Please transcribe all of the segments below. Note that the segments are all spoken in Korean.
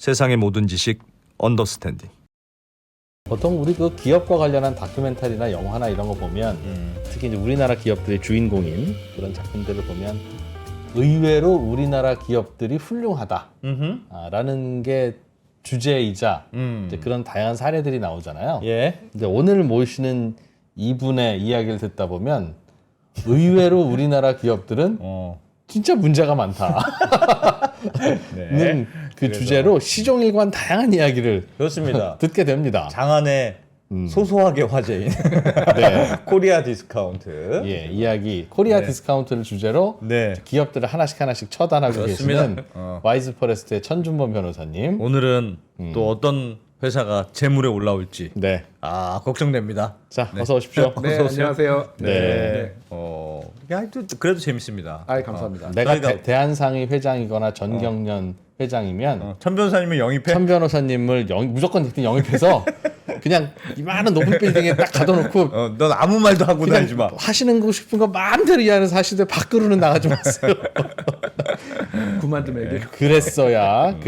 세상의 모든 지식 언더스탠딩. 보통 우리 그 기업과 관련한 다큐멘터리나 영화나 이런 거 보면 특히 이제 우리나라 기업들의 주인공인 그런 작품들을 보면 의외로 우리나라 기업들이 훌륭하다라는 게 주제이자 이제 그런 다양한 사례들이 나오잖아요. 예. 근데 오늘 모시는 이분의 이야기를 듣다 보면 의외로 우리나라 기업들은 진짜 문제가 많다. 네. 그 주제로 시종일관 다양한 이야기를 그렇습니다. 듣게 됩니다. 장안의 소소하게 화제인 네. 코리아 디스카운트. 예, 이야기 코리아 네. 디스카운트를 주제로 네. 기업들을 하나씩 처단하고 그렇습니다. 계시는 와이즈 포레스트의 천준범 변호사님. 오늘은 또 어떤 회사가 재물에 올라올지 네. 걱정됩니다. 자, 어서 오십시오. 네, 안녕하세요. 네. 하여튼 그래도 재밌습니다. 아, 감사합니다. 내가 저희가- 대한상의 회장이거나 전경련 회장이면 천 변호사님을 영입해. 천 변호사님을 무조건 영입해서 그냥 이만한 높은 빌딩에 딱 가둬놓고 넌 아무 말도 하고 그냥 다니지 마. 하시는 거 싶은 거 마음대로 이해하면서 하시되 밖으로는 나가지 마세요. 그만두면 그랬어야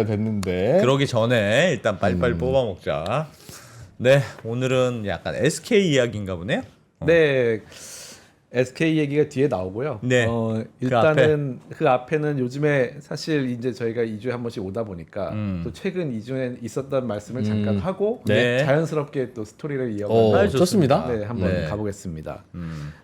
됐는데. 그러기 전에 일단 빨리빨리 뽑아 먹자. 네, 오늘은 약간 SK 이야기인가 보네요. 네, SK 얘기가 뒤에 나오고요. 네. 일단은 그 앞에는 요즘에 사실 이제 저희가 2주에 한 번씩 오다 보니까 또 최근 2주에 있었던 말씀을 잠깐 하고 네. 자연스럽게 또 스토리를 이어가는 좋습니다. 네, 한번 네. 가보겠습니다.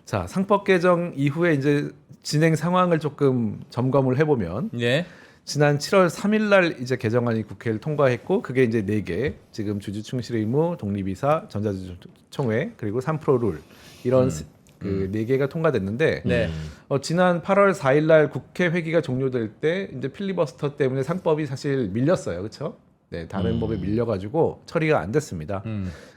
자, 상법 개정 이후에 이제 진행 상황을 조금 점검을 해보면 네. 지난 7월 3일 날 이제 개정안이 국회를 통과했고 그게 이제 4개 지금 주주 충실 의무, 독립이사, 전자주주총회 그리고 3% 룰 이런 그 4개가 통과됐는데 네. 지난 8월 4일 날 국회 회기가 종료될 때 이제 필리버스터 때문에 상법이 사실 밀렸어요. 그렇죠? 네, 다른 법에 밀려 가지고 처리가 안 됐습니다.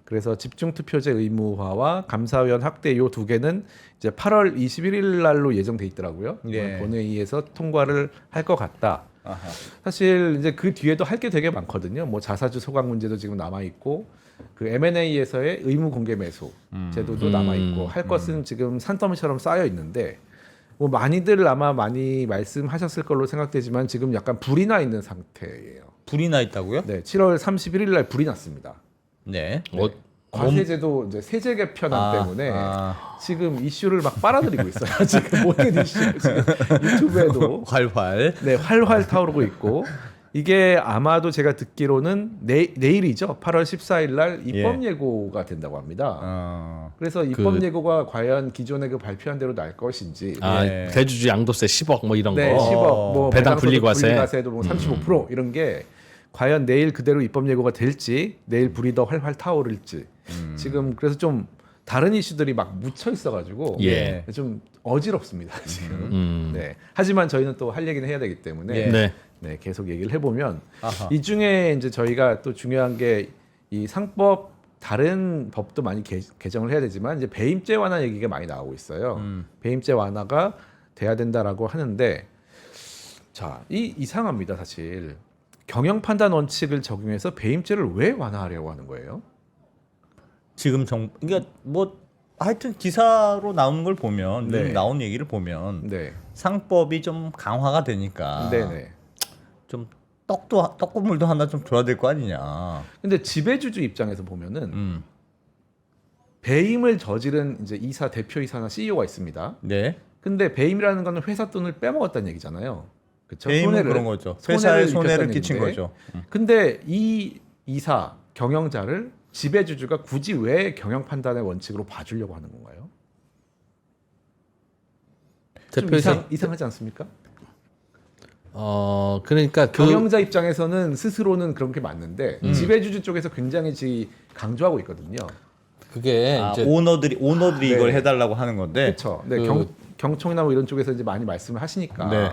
그래서 집중 투표제 의무화와 감사위원 확대 요 2개는 이제 8월 21일 날로 예정돼 있더라고요. 예. 본회의에서 통과를 할 것 같다. 아하. 사실 이제 그 뒤에도 할 게 되게 많거든요. 뭐 자사주 소각 문제도 지금 남아 있고 그 M&A에서의 의무 공개 매수 제도도 남아 있고 할 것은 지금 산더미처럼 쌓여 있는데 뭐 많이들 아마 많이 말씀하셨을 걸로 생각되지만 지금 약간 불이 나 있는 상태예요. 불이 나 있다고요? 네, 7월 31일 날 불이 났습니다. 네. 과세제도 이제 세제 개편안 때문에 지금 이슈를 막 빨아들이고 있어요. 지금 모든 이슈 지금 유튜브에도 활활. 네, 활활 타오르고 있고 이게 아마도 제가 듣기로는 내일이죠. 8월 14일 날 입법 예고가 된다고 합니다. 그래서 입법 예고가 과연 기존에 그 발표한 대로 날 것인지 아, 대주주 양도세 10억 뭐 이런 네, 거. 10억 뭐 배당 분리과세. 분리과세도 뭐 35% 이런 게 과연 내일 그대로 입법 예고가 될지 내일 불이 더 활활 타오를지 지금 그래서 좀 다른 이슈들이 막 묻혀 있어가지고 예. 좀 어지럽습니다 지금. 네. 하지만 저희는 또 할 얘기는 해야 되기 때문에 예. 네. 네, 계속 얘기를 해보면 아하. 이 중에 이제 저희가 또 중요한 게 이 상법 다른 법도 많이 개정을 해야 되지만 이제 배임죄 완화 얘기가 많이 나오고 있어요. 배임죄 완화가 돼야 된다라고 하는데 자, 이상합니다 사실. 경영 판단 원칙을 적용해서 배임죄를 왜 완화하려고 하는 거예요? 지금 그러니까 뭐 하여튼 기사로 나오는 걸 보면 네. 나온 얘기를 보면 네, 상법이 좀 강화가 되니까 네네. 좀 떡고물도 하나 좀 줘야 될 거 아니냐. 근데 지배주주 입장에서 보면은 음. 배임을 저지른 이제 이사, 대표이사나 CEO가 있습니다. 네. 근데 배임이라는 거는 회사 돈을 빼먹었다는 얘기잖아요. 그렇죠? 배임은 그런 거죠. 회사에 손해를 입혔다는 끼친 얘기인데. 거죠. 근데 이 이사, 경영자를 지배주주가 굳이 왜 경영 판단의 원칙으로 봐주려고 하는 건가요? 좀 대표이사 이상하지 않습니까? 그러니까 경영자 입장에서는 스스로는 그런 게 맞는데 지배주주 쪽에서 굉장히 강조하고 있거든요. 그게 이제 오너들이 네. 이걸 해달라고 하는 건데. 그렇죠. 네, 경총이나 뭐 이런 쪽에서 이제 많이 말씀을 하시니까 네. 왜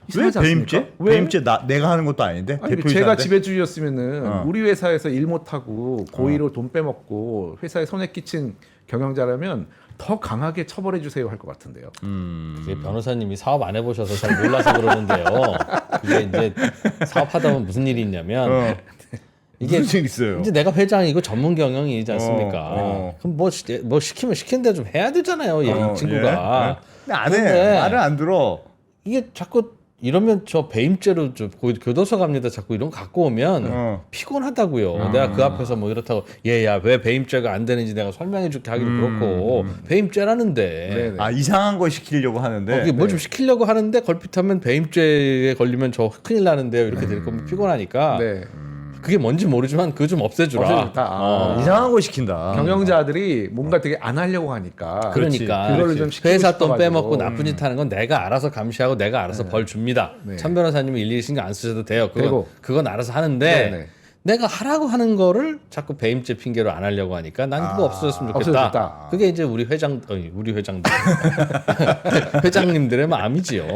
이상하지 배임죄? 않습니까? 왜? 배임죄 내가 하는 것도 아닌데. 아니, 대표이사인데? 제가 지배주주였으면은 우리 회사에서 일 못하고 고의로 돈 빼먹고 회사에 손해 끼친 경영자라면 더 강하게 처벌해 주세요 할 것 같은데요. 그게 변호사님이 사업 안 해보셔서 잘 몰라서 그러는데요. 그게 이제 사업하다 보면 무슨 일이 있냐면 이게 무슨 일 있어요? 이제 내가 회장이고 전문 경영이지 않습니까? 그럼 뭐 시키면 시킨 대로 좀 해야 되잖아요, 이 친구가. 근데 안 해. 근데 말을 안 들어. 이게 자꾸 이러면 저 배임죄로 좀 교도소 갑니다. 자꾸 이런 거 갖고 오면 피곤하다고요. 내가 그 앞에서 뭐 이렇다고 얘야 왜 배임죄가 안 되는지 내가 설명해줄게 하기도 그렇고 배임죄라는데 네네. 아 이상한 거 시키려고 하는데 거기 뭐 좀 시키려고 하는데 걸핏하면 배임죄에 걸리면 저 큰일 나는데요. 이렇게 될 거면 피곤하니까 네. 그게 뭔지 모르지만 그거 좀 없애주라. 없애줬다. 아. 이상한 거 시킨다. 경영자들이 뭔가 되게 안 하려고 하니까 그러니까 그거를 좀 시키고 회사 돈 싶어가지고. 빼먹고 나쁜 짓 하는 건 내가 알아서 감시하고 내가 알아서 벌 줍니다. 네. 천 변호사님이 일일이 신경 안 쓰셔도 돼요. 그리고- 그건 알아서 하는데 네네. 내가 하라고 하는 거를 자꾸 배임죄 핑계로 안 하려고 하니까 난 그거 없어졌으면 좋겠다. 없어졌다. 그게 이제 우리 회장들 회장님들의 마음이지요.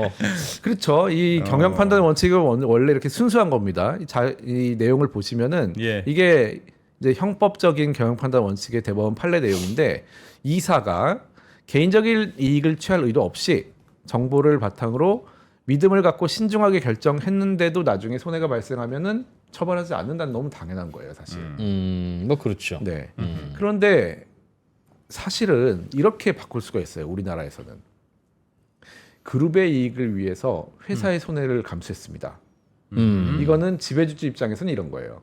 그렇죠. 이 경영 판단 원칙은 원래 이렇게 순수한 겁니다. 이 내용을 보시면은 예. 이게 이제 형법적인 경영 판단 원칙의 대법원 판례 내용인데 이사가 개인적인 이익을 취할 의도 없이 정보를 바탕으로 믿음을 갖고 신중하게 결정했는데도 나중에 손해가 발생하면은 처벌하지 않는다는 너무 당연한 거예요, 사실. 뭐 그렇죠. 네. 그런데 사실은 이렇게 바꿀 수가 있어요. 우리나라에서는 그룹의 이익을 위해서 회사의 손해를 감수했습니다. 이거는 지배주주 입장에서는 이런 거예요.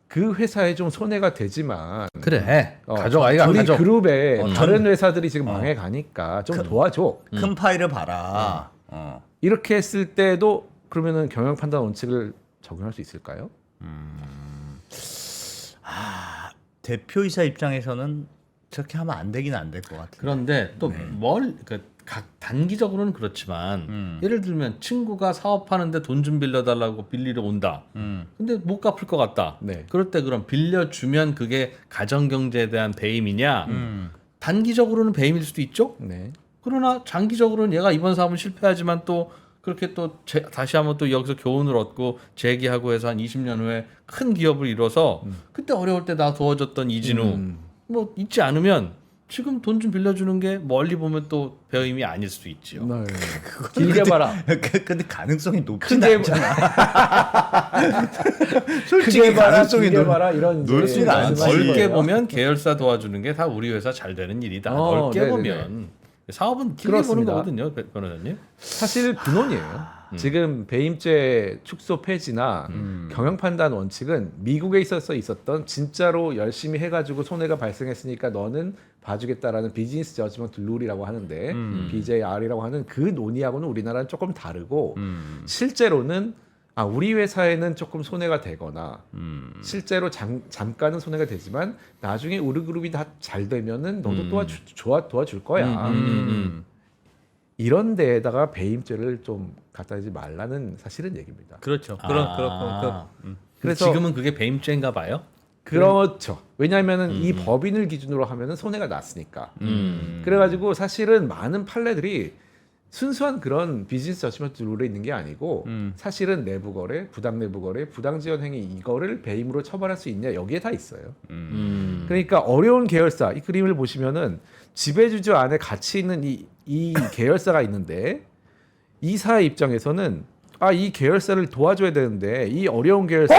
그 회사에 좀 손해가 되지만 그래. 가져가기가 우리 가져. 그룹에 다른 회사들이 지금 망해 가니까 좀 도와줘. 큰 파일을 봐라. 이렇게 했을 때도 그러면은 경영 판단 원칙을 적용할 수 있을까요? 대표이사 입장에서는 저렇게 하면 안 되긴 안 될 것 같아요. 그런데 또 각 단기적으로는 그렇지만 예를 들면 친구가 사업하는데 돈 좀 빌려달라고 빌리러 온다. 근데 못 갚을 것 같다. 네. 그럴 때 그럼 빌려주면 그게 가정경제에 대한 배임이냐? 단기적으로는 배임일 수도 있죠. 네. 그러나 장기적으로는 얘가 이번 사업은 실패하지만 또 그렇게 또 다시 한번 또 여기서 교훈을 얻고 재기하고 해서 한 20년 후에 큰 기업을 이뤄서 그때 어려울 때 나 도와줬던 이진우 뭐 잊지 않으면 지금 돈 좀 빌려주는 게 멀리 보면 또 배임이 아닐 수도 있지요. 네. 길게 봐라. 근데 가능성이 높진 크게 않잖아. 솔직히 크게 봐라, 가능성이 길게 높. 봐라 이런 넓지는 이제 않지. 말씀하신 넓게 거예요. 보면 계열사 도와주는 게 다 우리 회사 잘 되는 일이다. 넓게 네네네. 보면 사업은 길게 그렇습니다. 보는 거거든요, 변호사님. 사실 근원이에요. 지금 배임죄 축소 폐지나 경영 판단 원칙은 미국에 있었던 진짜로 열심히 해가지고 손해가 발생했으니까 너는 봐주겠다라는 비즈니스 저지먼트 룰이라고 하는데 BJR이라고 하는 그 논의하고는 우리나라는 조금 다르고 실제로는 우리 회사에는 조금 손해가 되거나 실제로 잠깐은 손해가 되지만 나중에 우리 그룹이 다 잘 되면은 너도 도와줄 거야. 이런 데에다가 배임죄를 좀 갖다 대지 말라는 사실은 얘기입니다. 그렇죠. 그래서 지금은 그게 배임죄인가 봐요. 그렇죠. 왜냐하면은 이 법인을 기준으로 하면은 손해가 났으니까. 그래가지고 사실은 많은 판례들이 순수한 그런 비즈니스 저지먼트 룰에 있는 게 아니고 사실은 내부 거래, 부당 내부 거래, 부당 지원 행위 이거를 배임으로 처벌할 수 있냐 여기에 다 있어요. 그러니까 어려운 계열사 이 그림을 보시면은 지배주주 안에 같이 있는 이 계열사가 있는데 이사의 입장에서는 이 계열사를 도와줘야 되는데 이 어려운 계열사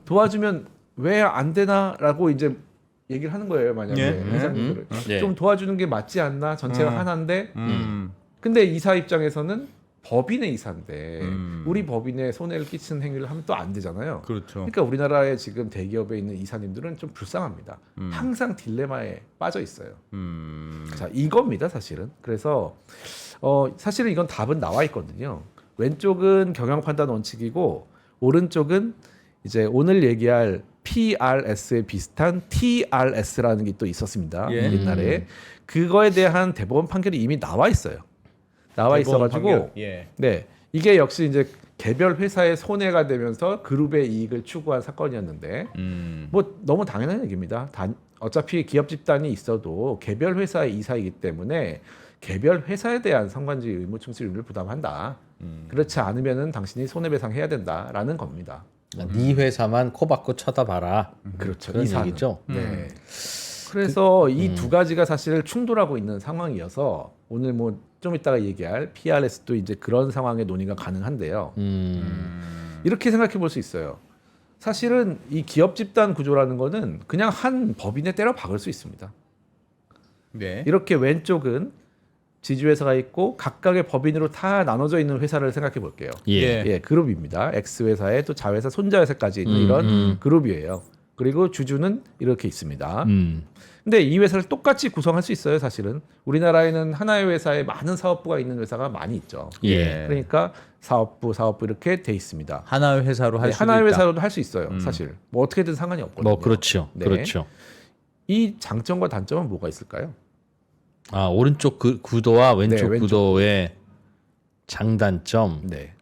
도와주면 왜 안 되나라고 이제 얘기를 하는 거예요. 만약에 회장님들을 예. 좀 도와주는 게 맞지 않나? 전체가 하나인데 근데 이사 입장에서는 법인의 이사인데 우리 법인에 손해를 끼치는 행위를 하면 또 안 되잖아요. 그렇죠. 그러니까 우리나라에 지금 대기업에 있는 이사님들은 좀 불쌍합니다. 항상 딜레마에 빠져 있어요. 자, 이겁니다, 사실은. 그래서 사실은 이건 답은 나와 있거든요. 왼쪽은 경영 판단 원칙이고 오른쪽은 이제 오늘 얘기할 PRS에 비슷한 TRS라는 게 또 있었습니다. 예. 옛날에 그거에 대한 대법원 판결이 이미 나와 있어요. 나와 있어가지고 네 이게 역시 이제 개별 회사의 손해가 되면서 그룹의 이익을 추구한 사건이었는데 뭐 너무 당연한 얘기입니다. 어차피 기업 집단이 있어도 개별 회사의 이사이기 때문에 개별 회사에 대한 상관지 의무 충실 의무를 부담한다. 그렇지 않으면은 당신이 손해배상해야 된다라는 겁니다. 네 회사만 코 박고 쳐다봐라. 그렇죠. 그런 이사는. 얘기죠. 네. 그래서 이 두 가지가 사실 충돌하고 있는 상황이어서 오늘 뭐 좀 이따가 얘기할 PRS도 이제 그런 상황의 논의가 가능한데요. 이렇게 생각해 볼 수 있어요. 사실은 이 기업 집단 구조라는 거는 그냥 한 법인에 때려 박을 수 있습니다. 네. 이렇게 왼쪽은 지주회사가 있고 각각의 법인으로 다 나눠져 있는 회사를 생각해 볼게요. 예. 예, 그룹입니다. X회사에 또 자회사, 손자회사까지 있는 이런 그룹이에요. 그리고 주주는 이렇게 있습니다. 근데 이 회사를 똑같이 구성할 수 있어요, 사실은. 우리나라에는 하나의 회사에 많은 사업부가 있는 회사가 많이 있죠. 예. 그러니까 사업부 이렇게 돼 있습니다. 하나의 회사로 할 네, 수도 하나의 있다. 회사로도 할 수 있어요, 사실. 뭐 어떻게든 상관이 없거든요. 뭐 그렇죠. 네. 그렇죠. 이 장점과 단점은 뭐가 있을까요? 아, 오른쪽 구도와 왼쪽, 네, 왼쪽. 구도의 장단점. 네.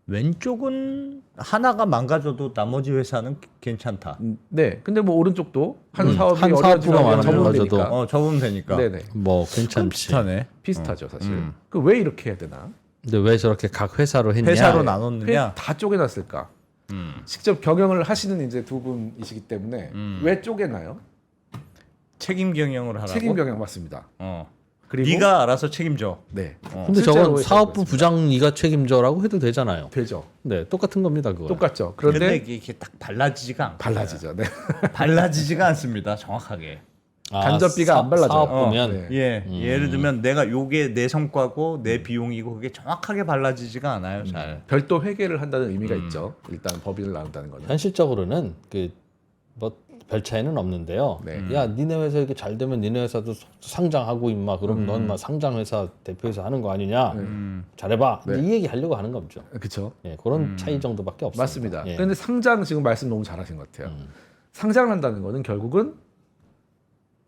왼쪽은 하나가 망가져도 나머지 회사는 괜찮다. 네. 근데 뭐 오른쪽도 한 사업이 한 사업부가 어려워지면 접으면 많아져도 되니까. 접으면 되니까. 네네. 뭐 괜찮지. 비슷하네. 비슷하죠, 사실. 그 왜 이렇게 해야 되나? 근데 왜 저렇게 각 회사로 했냐? 회사로 왜 나눴느냐? 다 쪼개놨을까? 직접 경영을 하시는 이제 두 분이시기 때문에 왜 쪼개나요? 책임 경영을 하라고. 책임 경영 맞습니다. 그리고 네가 알아서 책임져. 네. 근데 실제로 저건 사업부 해서 부장 네가 책임져라고 해도 되잖아요. 되죠. 네, 똑같은 겁니다, 그거. 똑같죠. 그런데 그런데 이게 딱 발라지지가 않고. 발라지죠. 네. 발라지지가 않습니다. 정확하게. 간접비가 안 발라져요. 사업부면 네. 예. 예를 들면 내가 요게 내 성과고 내 비용이고 그게 정확하게 발라지지가 않아요. 잘. 별도 회계를 한다는 의미가 있죠. 일단 법인을 나눈다는 거는. 현실적으로는 그 뭐 별 차이는 없는데요. 네. 야, 니네 회사 이렇게 잘 되면 니네 회사도 상장하고 임마. 그럼 넌 막 상장 회사 대표해서 하는 거 아니냐? 잘해봐. 네. 이 얘기 하려고 하는 거죠. 그렇죠. 예, 그런 차이 정도밖에 없습니다. 맞습니다. 예. 그런데 상장 지금 말씀 너무 잘하신 것 같아요. 상장을 한다는 거는 결국은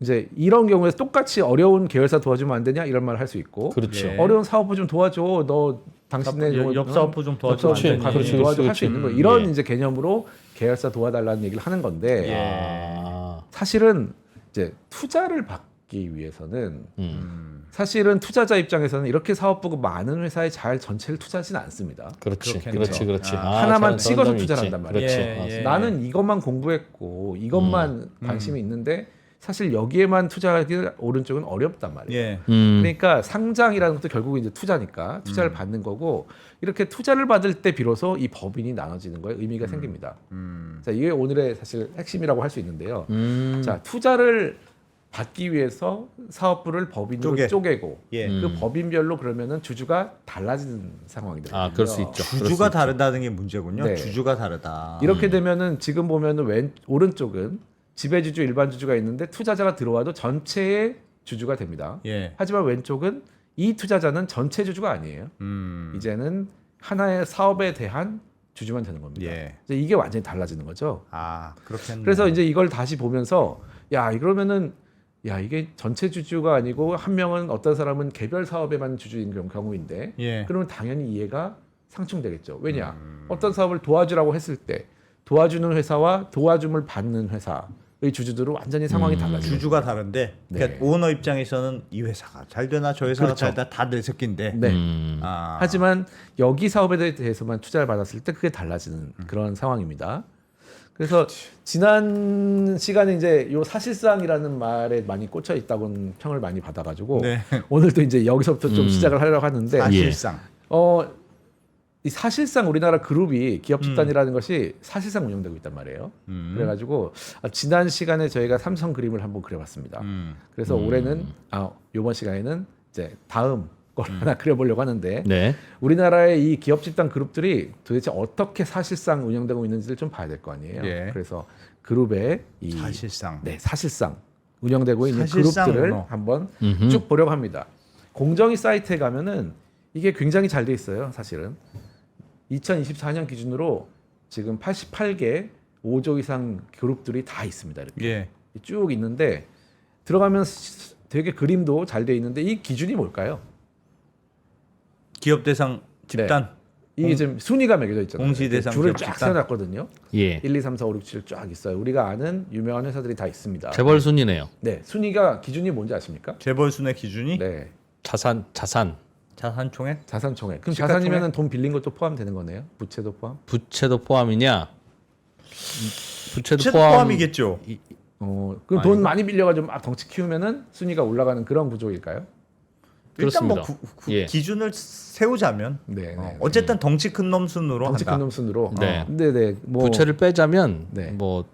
이제 이런 경우에 똑같이 어려운 계열사 도와주면 안 되냐 이런 말을 할 수 있고 그렇죠. 예. 어려운 사업부 좀 도와줘. 너 당신의 뭐 옆사업부 좀 도와주면 안 그렇지. 되니. 그렇지. 도와줘 할 수 있는 거 이런 예. 이제 개념으로 계열사 도와달라는 얘기를 하는 건데 아, 사실은 이제 투자를 받기 위해서는 음. 사실은 투자자 입장에서는 이렇게 사업부가 많은 회사에 잘 전체를 투자하지는 않습니다. 그렇지, 그렇겠네요. 그렇지, 그렇지. 하나만 찍어서 점이 투자를 있지. 한단 말이에요. 그렇지. 예, 아, 예. 나는 이것만 공부했고 이것만 관심이 있는데 사실 여기에만 투자하기 오른쪽은 어렵단 말이에요. 예. 그러니까 상장이라는 것도 결국 이제 투자니까 투자를 받는 거고 이렇게 투자를 받을 때 비로소 이 법인이 나눠지는 거에 의미가 생깁니다. 자, 이게 오늘의 사실 핵심이라고 할 수 있는데요. 자, 투자를 받기 위해서 사업부를 법인으로 쪼개고 예. 그 법인별로 그러면은 주주가 달라지는 상황이 되거든요. 아, 그럴 수 있죠. 주주가 다르다는 게 문제군요. 네. 주주가 다르다. 이렇게 되면은 지금 보면은 오른쪽은 지배주주 일반 주주가 있는데 투자자가 들어와도 전체의 주주가 됩니다. 예. 하지만 왼쪽은 이 투자자는 전체 주주가 아니에요. 이제는 하나의 사업에 대한 주주만 되는 겁니다. 예. 이제 이게 완전히 달라지는 거죠. 아, 그렇겠네. 그래서 이제 이걸 다시 보면서 야, 그러면은 야, 이게 전체 주주가 아니고 한 명은 어떤 사람은 개별 사업에만 주주인 경우인데 예. 그러면 당연히 이해가 상충되겠죠. 왜냐? 어떤 사업을 도와주라고 했을 때 도와주는 회사와 도와줌을 받는 회사의 주주들은 완전히 상황이 달라지죠. 주주가 다른데 그러니까 네. 오너 입장에서는 이 회사가 잘 되나 저 회사가 그렇죠. 잘 되나 다 내 새끼인데. 네. 아. 하지만 여기 사업에 대해서만 투자를 받았을 때 그게 달라지는 그런 상황입니다. 그래서 지난 시간에 이제 요 사실상이라는 말에 많이 꽂혀 있다고는 평을 많이 받아가지고 네. 오늘도 이제 여기서부터 좀 시작을 하려고 하는데 사실상. 이 사실상 우리나라 그룹이 기업 집단이라는 것이 사실상 운영되고 있단 말이에요. 그래가지고 지난 시간에 저희가 삼성 그림을 한번 그려봤습니다. 그래서 올해는 이번 시간에는 이제 다음 걸 하나 그려보려고 하는데 네. 우리나라의 이 기업 집단 그룹들이 도대체 어떻게 사실상 운영되고 있는지를 좀 봐야 될 거 아니에요. 예. 그래서 그룹의 이 사실상. 네, 사실상 운영되고 있는 사실상 그룹들을 운영. 한번 쭉 보려고 합니다. 공정위 사이트에 가면은 이게 굉장히 잘 돼 있어요. 사실은 2024년 기준으로 지금 88개 5조 이상 그룹들이 다 있습니다. 이렇게 예. 쭉 있는데 들어가면 되게 그림도 잘 돼 있는데 이 기준이 뭘까요? 기업 대상 집단. 이게 지금 순위가 매겨져 있잖아요. 공시 대상 줄을 기업 쫙 집단. 세워놨거든요. 예. 1, 2, 3, 4, 5, 6, 7 쫙 있어요. 우리가 아는 유명한 회사들이 다 있습니다. 재벌 순이네요. 네, 순위가 기준이 뭔지 아십니까? 재벌순의 기준이 네, 자산. 자산총액? 자산총액. 그럼 시가총액? 자산이면은 돈 빌린 것도 포함되는 거네요. 부채도 포함. 부채도 포함이냐? 부채도 최소 포함이겠죠. 그럼 돈 많이 빌려가지고 막 덩치 키우면은 순위가 올라가는 그런 구조일까요? 일단 뭐 그렇습니다. 예. 기준을 세우자면 네, 네. 어쨌든 덩치 큰 놈 순으로 덩치 한다. 큰 놈 순으로. 네. 네, 네. 뭐 부채를 빼자면 네. 뭐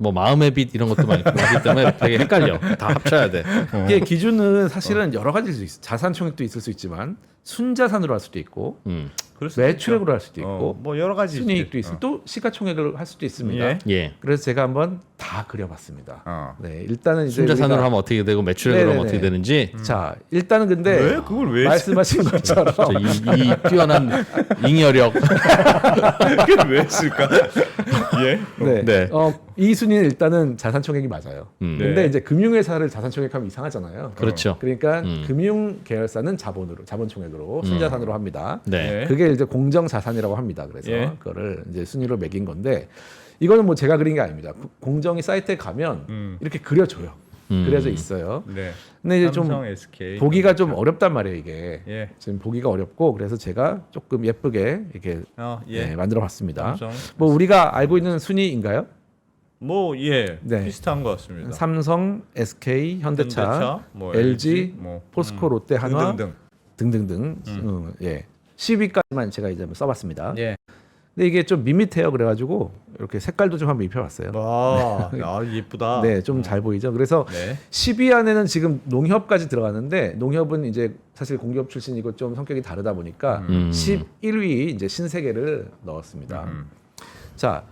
뭐 마음의 빛 이런 것도 많이 들어가기 때문에 되게 헷갈려. 다 합쳐야 돼. 이게 기준은 사실은 여러 가지일 수 있어. 자산 총액도 있을 수 있지만 순자산으로 할 수도 있고 그럴 수도 매출액으로 할 수도 있죠. 있고 뭐 여러 가지 순이익도 있지. 있고 또 시가총액을 할 수도 있습니다. 예. 예. 그래서 제가 한번 다 그려봤습니다. 네, 일단은 이제 순자산으로 우리가- 하면 어떻게 되고 매출액으로 하면 네네네. 어떻게 되는지 자, 일단은 근데 왜 그걸 왜 말씀하신 것처럼 이 뛰어난 잉여력. 그걸 왜 했을까? 예. 네. 네. 이 순위는 일단은 자산총액이 맞아요. 근데 네. 이제 금융회사를 자산총액하면 이상하잖아요. 그렇죠. 그러니까 금융계열사는 자본총액으로 순자산으로 합니다. 네. 예. 그게 이제 공정자산이라고 합니다. 그래서 예. 그거를 이제 순위로 매긴 건데 이거는 뭐 제가 그린 게 아닙니다. 공정위 사이트에 가면 이렇게 그려줘요. 그려져 있어요. 네. 근데 이제 좀 삼성, SK. 보기가 좀 어렵단 말이에요, 이게. 예. 지금 보기가 어렵고 그래서 제가 조금 예쁘게 이렇게 예. 네, 만들어봤습니다. 삼성. 뭐 우리가 알고 있는 순위인가요? 뭐 예. 네. 비슷한 것 같습니다. 삼성, SK, 현대차, 뭐 LG, 뭐 포스코, 롯데, 한화 등등등. 등등등. 예. 10위까지만 제가 이제 한번 써봤습니다. 예. 근데 이게 좀 밋밋해요. 그래가지고 이렇게 색깔도 좀 한번 입혀봤어요. 아, 예쁘다. 네, 좀 잘 보이죠. 그래서 네. 10위 안에는 지금 농협까지 들어가는데 농협은 이제 사실 공기업 출신이고 좀 성격이 다르다 보니까 11위 이제 신세계를 넣었습니다. 자,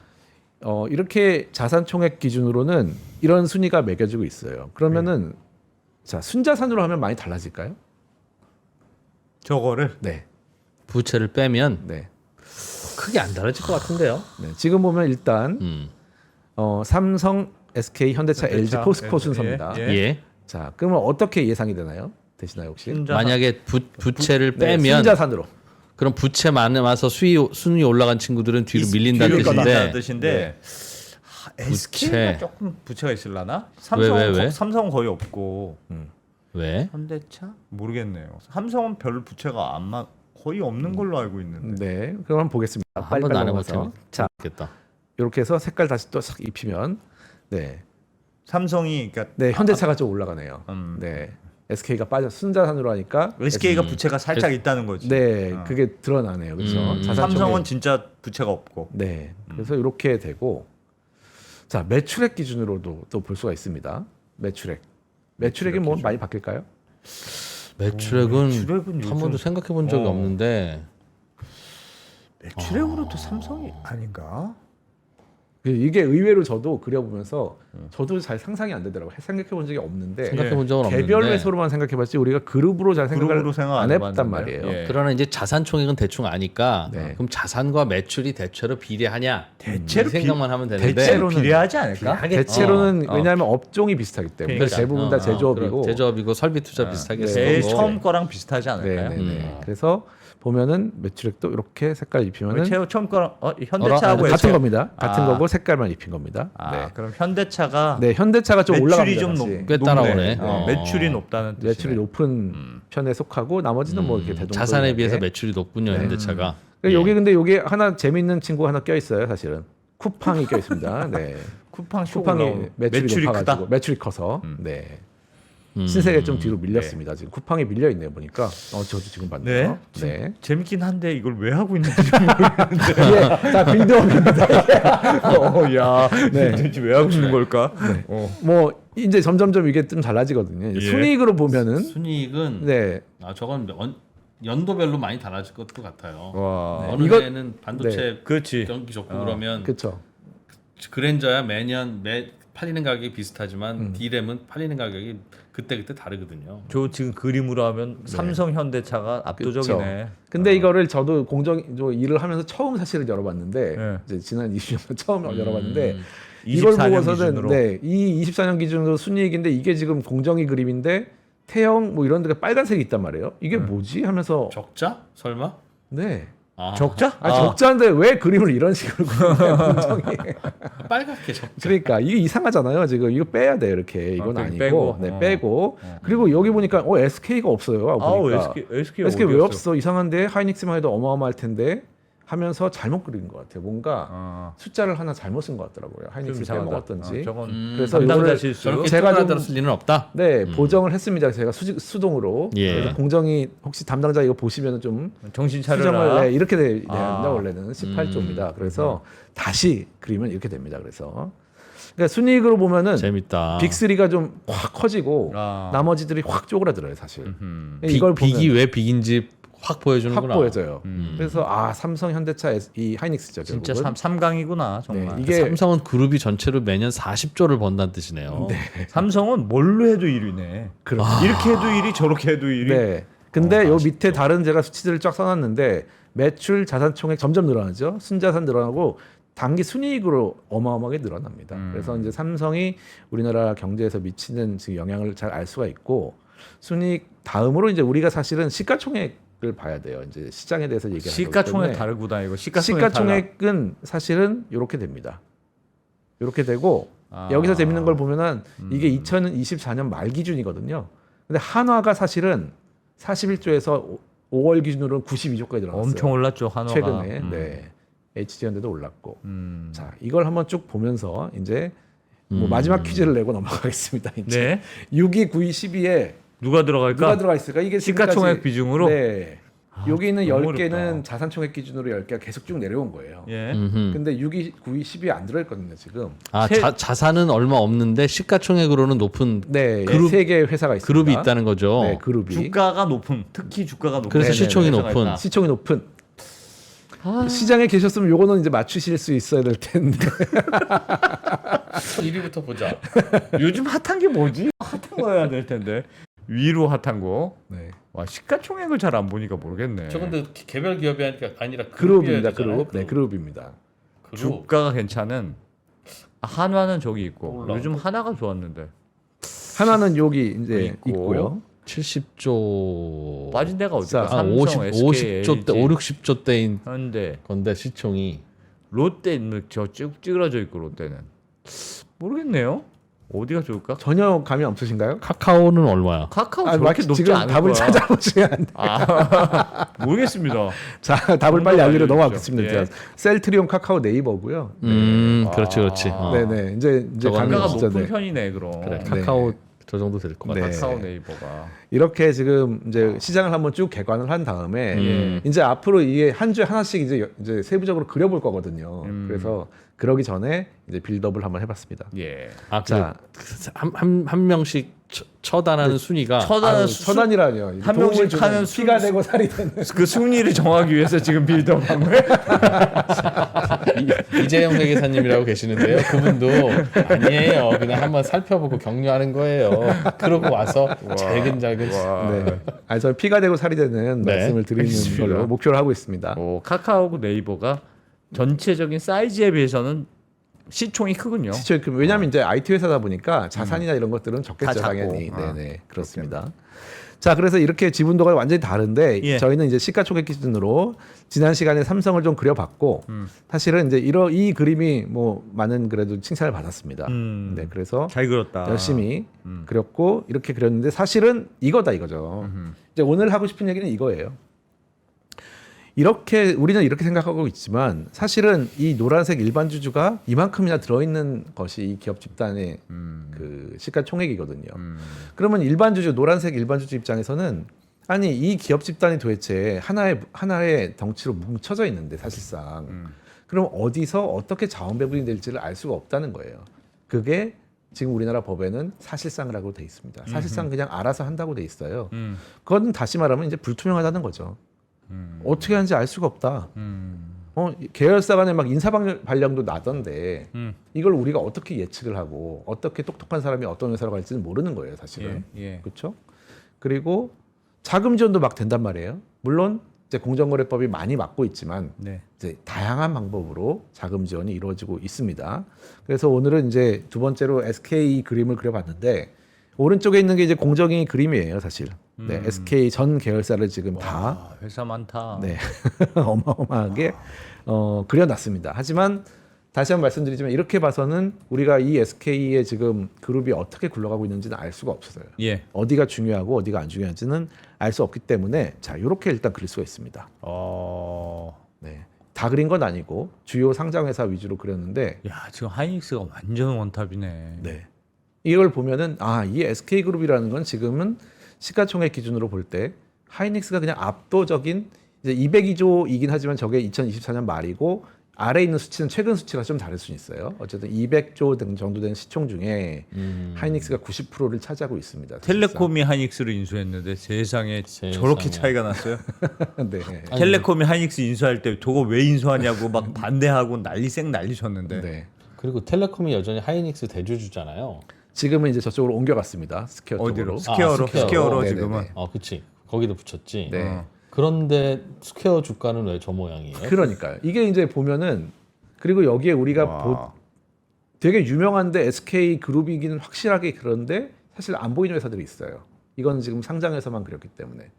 이렇게 자산총액 기준으로는 이런 순위가 매겨지고 있어요. 그러면은 자 순자산으로 하면 많이 달라질까요? 저거를 네, 부채를 빼면 네, 크게 안 달라질 것 같은데요. 네. 지금 보면 일단 삼성, SK, 현대차, LG, 현대차, 포스코 LG, 순서입니다. 예. 예. 자, 그러면 어떻게 예상이 되나요? 되시나요 혹시? 만약에 부채를 네, 빼면 순자산으로. 그럼 부채 많아서 순위 올라간 친구들은 뒤로 밀린다는 뒤로 밀린다는 뜻인데 뜻인데 SK가 조금 부채가 있을라나? 왜? 삼성은 거의 없고 왜? 현대차 모르겠네요. 삼성은 별 부채가 거의 없는 걸로 알고 있는데. 네, 그럼 한번 보겠습니다. 한번 빨리 안 넘어가서. 해봤죠. 자, 겠다. 이렇게 해서 색깔 다시 또 싹 입히면, 네, 삼성이 그러니까 네, 현대차가 좀 올라가네요. 네, SK가 빠져 순자산으로 하니까 SK가 부채가 살짝 있다는 거지. 네, 그게 드러나네요. 그렇죠? 삼성은 진짜 부채가 없고. 네, 그래서 이렇게 되고, 자 매출액 기준으로도 또 볼 수가 있습니다. 매출액이 뭐 많이 바뀔까요? 매출액은 매출액은 한 요즘- 번도 생각해 본 적이 없는데 매출액으로도 삼성이 아닌가? 이게 의외로 저도 그려보면서 저도 잘 상상이 안 되더라고요. 생각해 본 적이 없는데 생각해 본 적은 없는데 개별 회사로만 생각해봤지 우리가 그룹으로 잘 생각을 그룹으로 생각 안 안 해봤단 해봤는데요. 말이에요. 예. 그러나 이제 자산 총액은 대충 아니까 네. 그럼 자산과 매출이 대체로 비례하냐? 대체로 이 생각만 하면 되는데 대체로 대체로는- 비례하지 않을까? 대체로는 어. 왜냐하면 업종이 비슷하기 때문에 그러니까. 대부분 다 제조업이고 제조업이고 설비 투자 비슷하게 네. 쓰고 제일 처음 거랑 비슷하지 않을까요? 네네네. 그래서 보면은 매출액도 이렇게 색깔 입히면은 처음 거랑 현대차하고 어라? 같은 겁니다. 같은 아. 거고 색깔만 입힌 겁니다. 아, 그럼 현대차가 네, 현대차가 좀 매출이 올라갑니다. 좀 다시. 꽤 따라오네. 매출이 높다는 뜻이네. 매출이 높은 편에 속하고 나머지는 뭐 이렇게 대동. 자산에 비해서 매출이 높군요 현대차가. 여기 근데 여기 하나 재밌는 친구 하나 껴 있어요. 사실은 쿠팡이 껴 있습니다. 네. 쿠팡 쿠팡이 매출이 높아가지고 크다. 매출이 커서 네. 신세계 좀 뒤로 밀렸습니다. 지금 쿠팡이 밀려 있네요. 보니까 저도 지금 봤네요. 네. 재밌긴 한데 이걸 왜 하고 있는지 이게 다 빌드업입니다. 야, 네. 도대체 왜 하고 있는 걸까? 뭐 이제 점점점 이게 좀 달라지거든요. 이제 예. 순이익으로 보면은 순이익은 네. 저건 연도별로 많이 달라질 것 같아요. 와, 어느 이거- 해는 반도체 그렇지. 경기 좋고 그러면 그렇죠. 그랜저야 매년 팔리는 가격이 비슷하지만 D램은 팔리는 가격이 그때 다르거든요. 저 지금 그림으로 하면 삼성, 현대차가 압도적이네. 근데 이거를 저도 저 일을 하면서 처음 사실은 열어봤는데 네. 이제 지난 20년 처음 열어봤는데 이걸 24년 보고서는 기준으로. 네, 이 24년 기준으로 순이익인데 이게 지금 공정위 그림인데 태형 뭐 이런 데가 빨간색이 있단 말이에요. 이게 뭐지 하면서 적자? 설마? 네. 아, 적자? 적자인데 왜 그림을 이런 식으로 그리냐 공정이. 빨갛게 적자. 그러니까 이게 이상하잖아요. 지금 이거 빼야 돼 이렇게 이건 그럼 아니고 빼고. 네, 빼고 그리고 여기 보니까 SK가 없어요. 보니까. SK 왜 없어? 이상한데 하이닉스만 해도 어마어마할 텐데 하면서 잘못 그린 것 같아요. 뭔가 숫자를 하나 잘못 쓴 것 같더라고요. 하이닉스 빼먹었던지. 저건 그래서 담당자 이거를 실수. 저렇게 제가 제가 좀- 들었을 리는 없다. 네 보정을 했습니다. 제가 수동으로. 예. 그래서 공정이 혹시 담당자 이거 보시면 좀 정신 수정을 차려라. 네, 이렇게 돼야 아. 원래는 18조입니다. 그래서 다시 그리면 이렇게 됩니다. 그래서 그러니까 순이익으로 보면은 재밌다. 빅3가 좀 확 커지고 아. 나머지들이 확 쪼그라들어요, 사실. 빅, 이걸 보면 빅이 왜 빅인지 확 확 보여주는구나. 보여져요. 그래서 삼성, 현대차, 이 하이닉스죠. 진짜 결국은. 3강이구나 정말. 네, 이게 삼성은 그룹이 전체로 매년 40조를 번다는 뜻이네요. 삼성은 뭘로 해도 1위네. 그렇죠. 이렇게 해도 1위, 저렇게 해도 1위. 네. 근데 요 밑에 다른 제가 수치들을 쫙 써놨는데 매출, 자산 총액 점점 늘어나죠. 순자산 늘어나고 단기 순이익으로 어마어마하게 늘어납니다. 그래서 이제 삼성이 우리나라 경제에서 미치는 지금 영향을 잘 알 수가 있고 순이익 다음으로 이제 우리가 사실은 시가총액을 봐야 돼요. 이제 시장에 대해서 얘기하는 거기 시가총액 때문에 다르구나 이거. 시가총액 시가총액은 사실은 이렇게 됩니다. 이렇게 되고 여기서 재밌는 걸 보면은 이게 2024년 말 기준이거든요. 근데 한화가 사실은 41조에서 5월 기준으로는 92조까지 늘어났어요. 엄청 올랐죠 한화가. 최근에 네. HG현대도 올랐고. 자, 이걸 한번 쭉 보면서 이제 뭐 마지막 퀴즈를 내고 넘어가겠습니다. 이제 네. 6위, 9위, 10위에 누가 들어갈까? 누가 들어가 있을까? 이게 시가총액 지금까지- 비중으로? 네. 여기 있는 너무 10개는 어렵다. 자산총액 기준으로 10개가 계속 쭉 내려온 거예요. 예. 근데 6위, 9위, 10위 안 들어있거든요, 지금. 자산은 얼마 없는데 시가총액으로는 높은 네, 그룹- 세 개의 회사가 있습니다. 그룹이 있다는 거죠. 네, 그룹이. 주가가 높은, 특히 주가가 높은. 그래서 시총이 높은. 시총이 높은. 시장에 계셨으면 요거는 이제 맞추실 수 있어야 될 텐데. 1위부터 보자. 요즘 핫한 게 뭐지? 핫한 거 해야 될 텐데. 위로 핫한 거. 네. 와 시가총액을 잘 안 보니까 모르겠네. 저 근데 개별 기업이 아니라 그룹입니다. 그룹. 네, 그룹입니다. 주가가 괜찮은 한화는 저기 있고 올라오고. 요즘 하나가 좋았는데 하나는 여기 이제 있고. 있고요. 70조 빠진 데가 어디가? 자, 한 삼성, 50조 대 5, 60조 대인 현대, 건데 시총이 롯데 저쭉 찌그러져 있고 롯데는 모르겠네요. 어디가 좋을까? 전혀 감이 없으신가요? 카카오는 얼마야? 카카오 아, 저렇게 마치 높지 지금 않을 답을 거야. 찾아보시면 안 돼요. 모르겠습니다. 자, 답을 빨리 알리러 알려주시죠. 넘어가겠습니다. 예. 셀트리온, 카카오, 네이버고요. 그렇지. 어. 네네. 이제 감이 저거는 주가가 오시죠. 높은 네. 편이네 그럼. 그래 네. 카카오 저 정도 될 것 같아. 네. 카카오 네이버가. 이렇게 지금 이제 시장을 한번 쭉 개관을 한 다음에 예. 이제 앞으로 이게 한 주에 하나씩 이제 세부적으로 그려볼 거거든요. 그래서 그러기 전에 이제 빌드업을 한번 해봤습니다. 예. 아, 자, 한 명씩 처단하는 순위가 처단은 처단이라뇨. 한 명씩 하는 피가 되고 살이 되는. 그 승리를 정하기 위해서 지금 빌드업한 거예요? 이재영 회계사님이라고 계시는데요. 그분도 아니에요. 그냥 한번 살펴보고 격려하는 거예요. 그러고 와서 잘근잘근. 네. 아니 저 피가 되고 살이 되는 네, 말씀을 드리는 알겠습니다. 걸로 목표를 하고 있습니다. 카카오 네이버가 전체적인 사이즈에 비해서는 시총이 크군요. 시초에 왜냐하면 이제 IT 회사다 보니까 자산이나 이런 것들은 적겠죠 다 작고. 당연히. 아, 네네 그렇습니다. 자 그래서 이렇게 지분도가 완전히 다른데 예. 저희는 이제 시가총액 기준으로 지난 시간에 삼성을 좀 그려봤고 사실은 이제 이 그림이 뭐 많은 그래도 칭찬을 받았습니다. 네 그래서 잘 그렸다. 열심히 그렸고 이렇게 그렸는데 사실은 이거다 이거죠. 이제 오늘 하고 싶은 얘기는 이거예요. 이렇게 우리는 이렇게 생각하고 있지만 사실은 이 노란색 일반 주주가 이만큼이나 들어있는 것이 이 기업 집단의 그 시가총액이거든요. 그러면 일반 주주 노란색 일반 주주 입장에서는 아니 이 기업 집단이 도대체 하나의 덩치로 뭉쳐져 있는데 사실상 그럼 어디서 어떻게 자원 배분이 될지를 알 수가 없다는 거예요. 그게 지금 우리나라 법에는 사실상이라고 돼 있습니다. 사실상 그냥 알아서 한다고 돼 있어요. 그건 다시 말하면 이제 불투명하다는 거죠. 어떻게 하는지 알 수가 없다. 계열사 간에 막 인사 발령도 나던데 이걸 우리가 어떻게 예측을 하고 어떻게 똑똑한 사람이 어떤 회사로 갈지는 모르는 거예요, 사실은. 예. 그렇죠? 그리고 자금 지원도 막 된단 말이에요. 물론 이제 공정거래법이 많이 막고 있지만 네. 이제 다양한 방법으로 자금 지원이 이루어지고 있습니다. 그래서 오늘은 이제 두 번째로 SK 그림을 그려봤는데 오른쪽에 있는 게 이제 공정위 그림이에요, 사실. 네, SK 전 계열사를 지금 다 와, 회사 많다. 네. 어마어마하게 그려놨습니다. 하지만 다시 한번 말씀드리지만 이렇게 봐서는 우리가 이 SK의 지금 그룹이 어떻게 굴러가고 있는지는 알 수가 없어요. 예. 어디가 중요하고 어디가 안 중요한지는 알 수 없기 때문에 자 이렇게 일단 그릴 수가 있습니다. 네. 다 그린 건 아니고 주요 상장 회사 위주로 그렸는데 야 지금 하이닉스가 완전 원탑이네. 네. 이걸 보면은 이 SK 그룹이라는 건 지금은 시가총액 기준으로 볼 때 하이닉스가 그냥 압도적인 이제 202조이긴 하지만 저게 2024년 말이고 아래 있는 수치는 최근 수치가 좀 다를 수는 있어요. 어쨌든 200조 등 정도 된 시총 중에 하이닉스가 90%를 차지하고 있습니다. 텔레콤이 하이닉스를 인수했는데 세상에 저렇게 차이가 났어요. 네. 텔레콤이 하이닉스 인수할 때 저거 왜 인수하냐고 막 반대하고 난리 쳤는데. 네. 그리고 텔레콤이 여전히 하이닉스 대주주잖아요. 지금은 이제 저쪽으로 옮겨갔습니다. 스퀘어 쪽으로. 어디로? 스퀘어로 네네네. 지금은. 그치. 거기도 붙였지. 네. 그런데 스퀘어 주가는 왜 저 모양이에요? 그러니까요. 이게 이제 보면은 그리고 여기에 우리가 와. 되게 유명한데 SK 그룹이기는 확실하게 그런데 사실 안 보이는 회사들이 있어요. 이건 지금 상장에서만 그렸기 때문에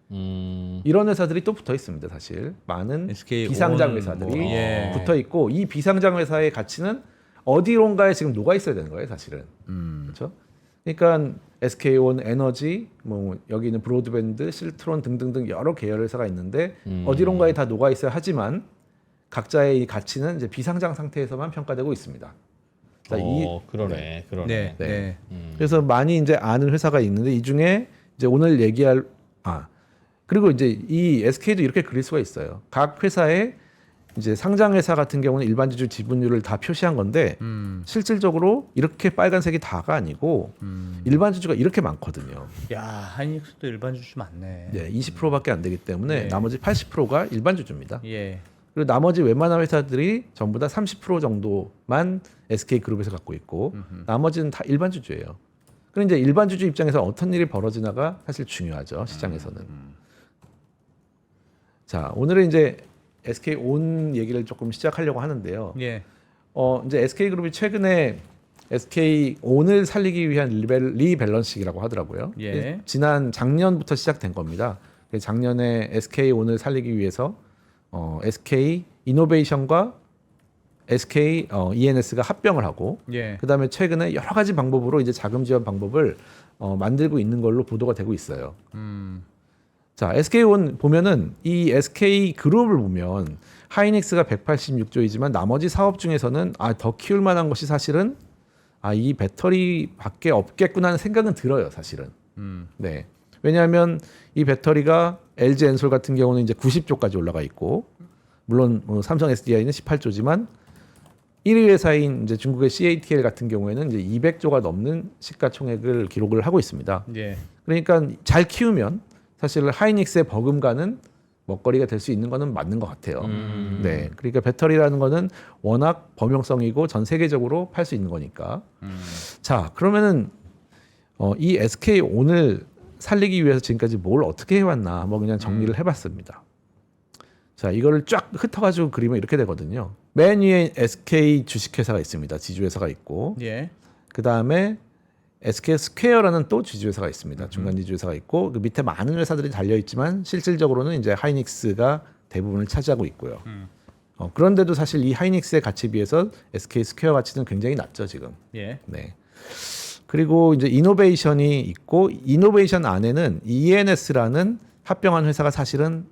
이런 회사들이 또 붙어 있습니다. 사실 많은 SK 비상장 온 회사들이 뭐, 예. 붙어 있고 이 비상장 회사의 가치는 어디론가에 지금 녹아 있어야 되는 거예요, 사실은. 그렇죠? 그러니까 SK온 에너지, 뭐 여기 있는 브로드밴드, 실트론 등등등 여러 계열 회사가 있는데 어디론가에 다 녹아 있어야 하지만 각자의 이 가치는 이제 비상장 상태에서만 평가되고 있습니다. 자, 그러네. 그러네. 네. 네. 네. 그래서 많이 이제 아는 회사가 있는데 이 중에 이제 오늘 얘기할 그리고 이제 이 SK도 이렇게 그릴 수가 있어요. 각 회사의 이제 상장 회사 같은 경우는 일반 주주 지분율을 다 표시한 건데 실질적으로 이렇게 빨간색이 다가 아니고 일반 주주가 이렇게 많거든요. 야, 하이닉스도 일반 주주 많네. 네, 20%밖에 안 되기 때문에 네. 나머지 80%가 일반 주주입니다. 예. 그리고 나머지 웬만한 회사들이 전부 다 30% 정도만 SK 그룹에서 갖고 있고 나머지는 다 일반 주주예요. 그럼 이제 일반 주주 입장에서 어떤 일이 벌어지나가 사실 중요하죠, 시장에서는. 자, 오늘은 이제 SK 온 얘기를 조금 시작하려고 하는데요. 예. 이제 SK 그룹이 최근에 SK 온을 살리기 위한 리밸런싱이라고 하더라고요. 예. 지난 작년부터 시작된 겁니다. 작년에 SK 온을 살리기 위해서 SK 이노베이션과 SK ENS가 합병을 하고 예. 그다음에 최근에 여러 가지 방법으로 이제 자금 지원 방법을 만들고 있는 걸로 보도가 되고 있어요. 자, SK온 보면은 이 SK 그룹을 보면 하이닉스가 186조이지만 나머지 사업 중에서는 더 키울 만한 것이 사실은 이 배터리밖에 없겠구나 하는 생각은 들어요, 사실은. 네. 왜냐하면 이 배터리가 LG 엔솔 같은 경우는 이제 90조까지 올라가 있고 물론 삼성 SDI는 18조지만 1위 회사인 이제 중국의 CATL 같은 경우에는 이제 200조가 넘는 시가총액을 기록을 하고 있습니다. 예. 그러니까 잘 키우면 사실 하이닉스의 버금가는 먹거리가 될 수 있는 거는 맞는 것 같아요. 네, 그러니까 배터리라는 거는 워낙 범용성이고 전 세계적으로 팔 수 있는 거니까. 자, 그러면은 이 SK 오늘 살리기 위해서 지금까지 뭘 어떻게 해왔나 한번 그냥 정리를 해봤습니다. 자, 이거를 쫙 흩어가지고 그리면 이렇게 되거든요. 맨 위에 SK 주식회사가 있습니다. 지주회사가 있고, 예. 그 다음에 SK 스퀘어라는 또 지주회사가 있습니다. 중간 지주회사가 있고 그 밑에 많은 회사들이 달려 있지만 실질적으로는 이제 하이닉스가 대부분을 차지하고 있고요. 그런데도 사실 이 하이닉스의 가치에 비해서 SK 스퀘어 가치는 굉장히 낮죠 지금. 예. 네. 그리고 이제 이노베이션이 있고 이노베이션 안에는 ENS라는 합병한 회사가 사실은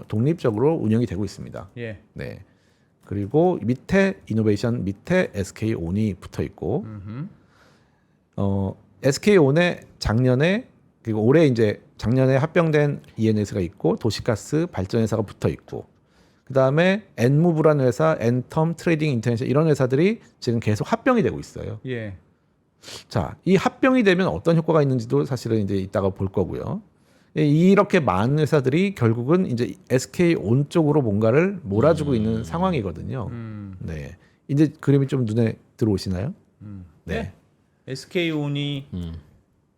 독립적으로 운영이 되고 있습니다. 예. 네. 그리고 밑에 이노베이션 밑에 SK 온이 붙어 있고. SK온에 작년에 그리고 올해 이제 작년에 합병된 ENS가 있고 도시가스 발전회사가 붙어 있고 그 다음에 엔무브라는 회사, 엔텀 트레이딩 인터내셔널 이런 회사들이 지금 계속 합병이 되고 있어요. 예. 자, 이 합병이 되면 어떤 효과가 있는지도 사실은 이제 이따가 볼 거고요. 이렇게 많은 회사들이 결국은 이제 SK온 쪽으로 뭔가를 몰아주고 있는 상황이거든요. 네, 이제 그림이 좀 눈에 들어오시나요? 네. SK온이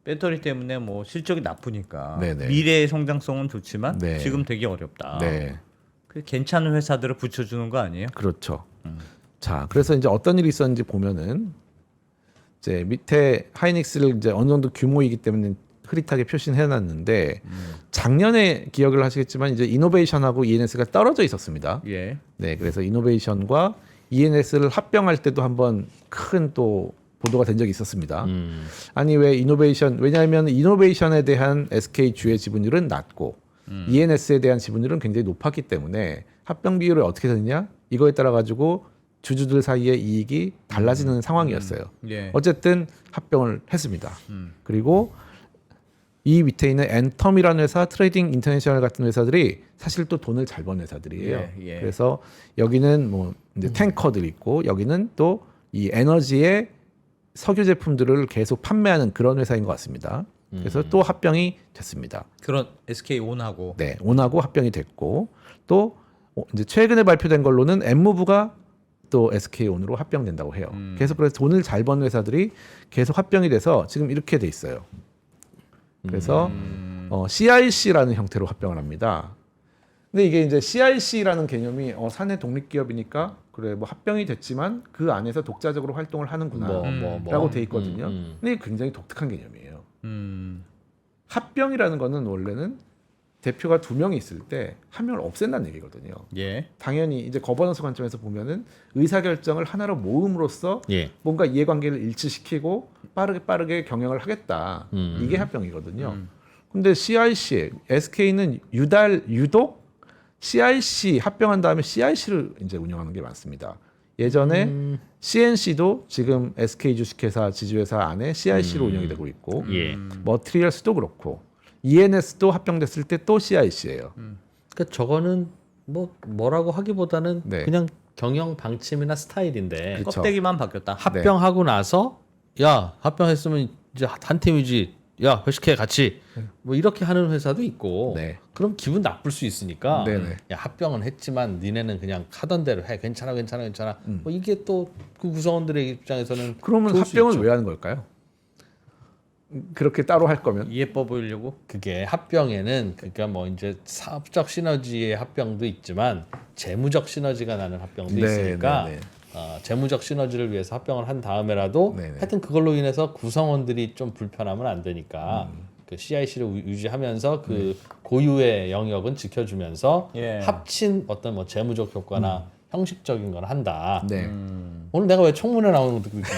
배터리 때문에 뭐 실적이 나쁘니까 네네. 미래의 성장성은 좋지만 네. 지금 되게 어렵다. 네. 그 괜찮은 회사들을 붙여주는 거 아니에요? 그렇죠. 자, 그래서 이제 어떤 일이 있었는지 보면은 이제 밑에 하이닉스를 이제 어느 정도 규모이기 때문에 흐릿하게 표시는 해놨는데 작년에 기억을 하시겠지만 이제 이노베이션하고 ENS가 떨어져 있었습니다. 예. 네, 그래서 이노베이션과 ENS를 합병할 때도 한번 큰 또 보도가 된 적이 있었습니다. 아니 왜 이노베이션 왜냐하면 이노베이션에 대한 SK 주의 지분율은 낮고 ENS에 대한 지분율은 굉장히 높았기 때문에 합병 비율을 어떻게 되느냐 이거에 따라 가지고 주주들 사이의 이익이 달라지는 상황이었어요. 예. 어쨌든 합병을 했습니다. 그리고 이 밑에 있는 엔텀이라는 회사, 트레이딩 인터내셔널 같은 회사들이 사실 또 돈을 잘 버는 회사들이에요. 예. 그래서 여기는 뭐 이제 탱커들이 있고 여기는 또 이 에너지의 석유 제품들을 계속 판매하는 그런 회사인 것 같습니다. 그래서 또 합병이 됐습니다. 그런 SK온하고 네, 온하고 합병이 됐고 또 이제 최근에 발표된 걸로는 엠무브가 또 SK온으로 합병된다고 해요. 계속 그래서 돈을 잘 버는 회사들이 계속 합병이 돼서 지금 이렇게 돼 있어요. 그래서 CIC라는 형태로 합병을 합니다. 근데 이게 이제 CIC라는 개념이 사내 독립기업이니까 그래 뭐 합병이 됐지만 그 안에서 독자적으로 활동을 하는구나라고 돼 있거든요. 근데 이게 굉장히 독특한 개념이에요. 합병이라는 거는 원래는 대표가 2명이 있을 때 1명을 없앤다는 얘기거든요. 예. 당연히 이제 거버넌스 관점에서 보면은 의사결정을 하나로 모음으로써 예. 뭔가 이해관계를 일치시키고 빠르게 경영을 하겠다. 이게 합병이거든요. 근데 CIC, SK는 유독 CIC 합병한 다음에 CIC를 이제 운영하는 게 많습니다. 예전에 CNC도 지금 SK 주식회사 지주회사 안에 CIC로 운영이 되고 있고, 예. 머티리얼스도 그렇고, ENS도 합병됐을 때 또 CIC예요. 그러니까 저거는 뭐라고 하기보다는 네. 그냥 경영 방침이나 스타일인데 그쵸. 껍데기만 바뀌었다. 합병하고 나서 야 합병했으면 이제 한 팀이지 야 회식해 같이 뭐 이렇게 하는 회사도 있고 네. 그럼 기분 나쁠 수 있으니까 네네. 야 합병은 했지만 니네는 그냥 하던 대로 해 괜찮아 뭐 이게 또 그 구성원들의 입장에서는 그러면 좋을 수 합병을 있죠. 왜 하는 걸까요? 그렇게 따로 할 거면? 이해법 보이려고? 그게 합병에는 그러니까 뭐 이제 사업적 시너지의 합병도 있지만 재무적 시너지가 나는 합병도 네, 있으니까 네, 네. 재무적 시너지를 위해서 합병을 한 다음에라도 네, 네. 하여튼 그걸로 인해서 구성원들이 좀 불편하면 안 되니까 그 CIC를 유지하면서 그 고유의 영역은 지켜주면서 예. 합친 어떤 뭐 재무적 효과나 형식적인 건 한다. 네. 오늘 내가 왜 청문회 나오는 거 듣고 있지?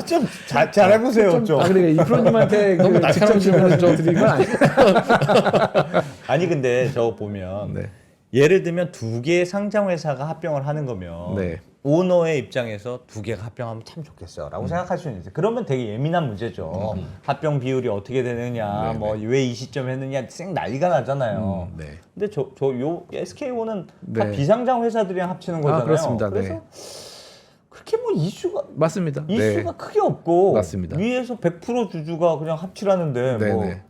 좀 잘해보세요 좀. 그러니까 이프로님한테 너무 날카로운 질문을 좀 드린 건 아니에요. 아니 근데 저거 보면 네. 예를 들면 2개의 상장 회사가 합병을 하는 거면 네. 오너의 입장에서 2개가 합병하면 참 좋겠어라고 생각할 수는 있어요. 그러면 되게 예민한 문제죠. 합병 비율이 어떻게 되느냐, 네, 뭐 왜 이 시점에 했느냐, 쌩 난리가 나잖아요. 네. 근데 요 SK온은 다 네. 비상장 회사들이랑 합치는 거잖아요. 그렇습니다. 그래서 네. 그렇게 뭐 맞습니다. 이슈가 크게 없고 맞습니다. 위에서 100% 주주가 그냥 합치라는데 네, 뭐 네.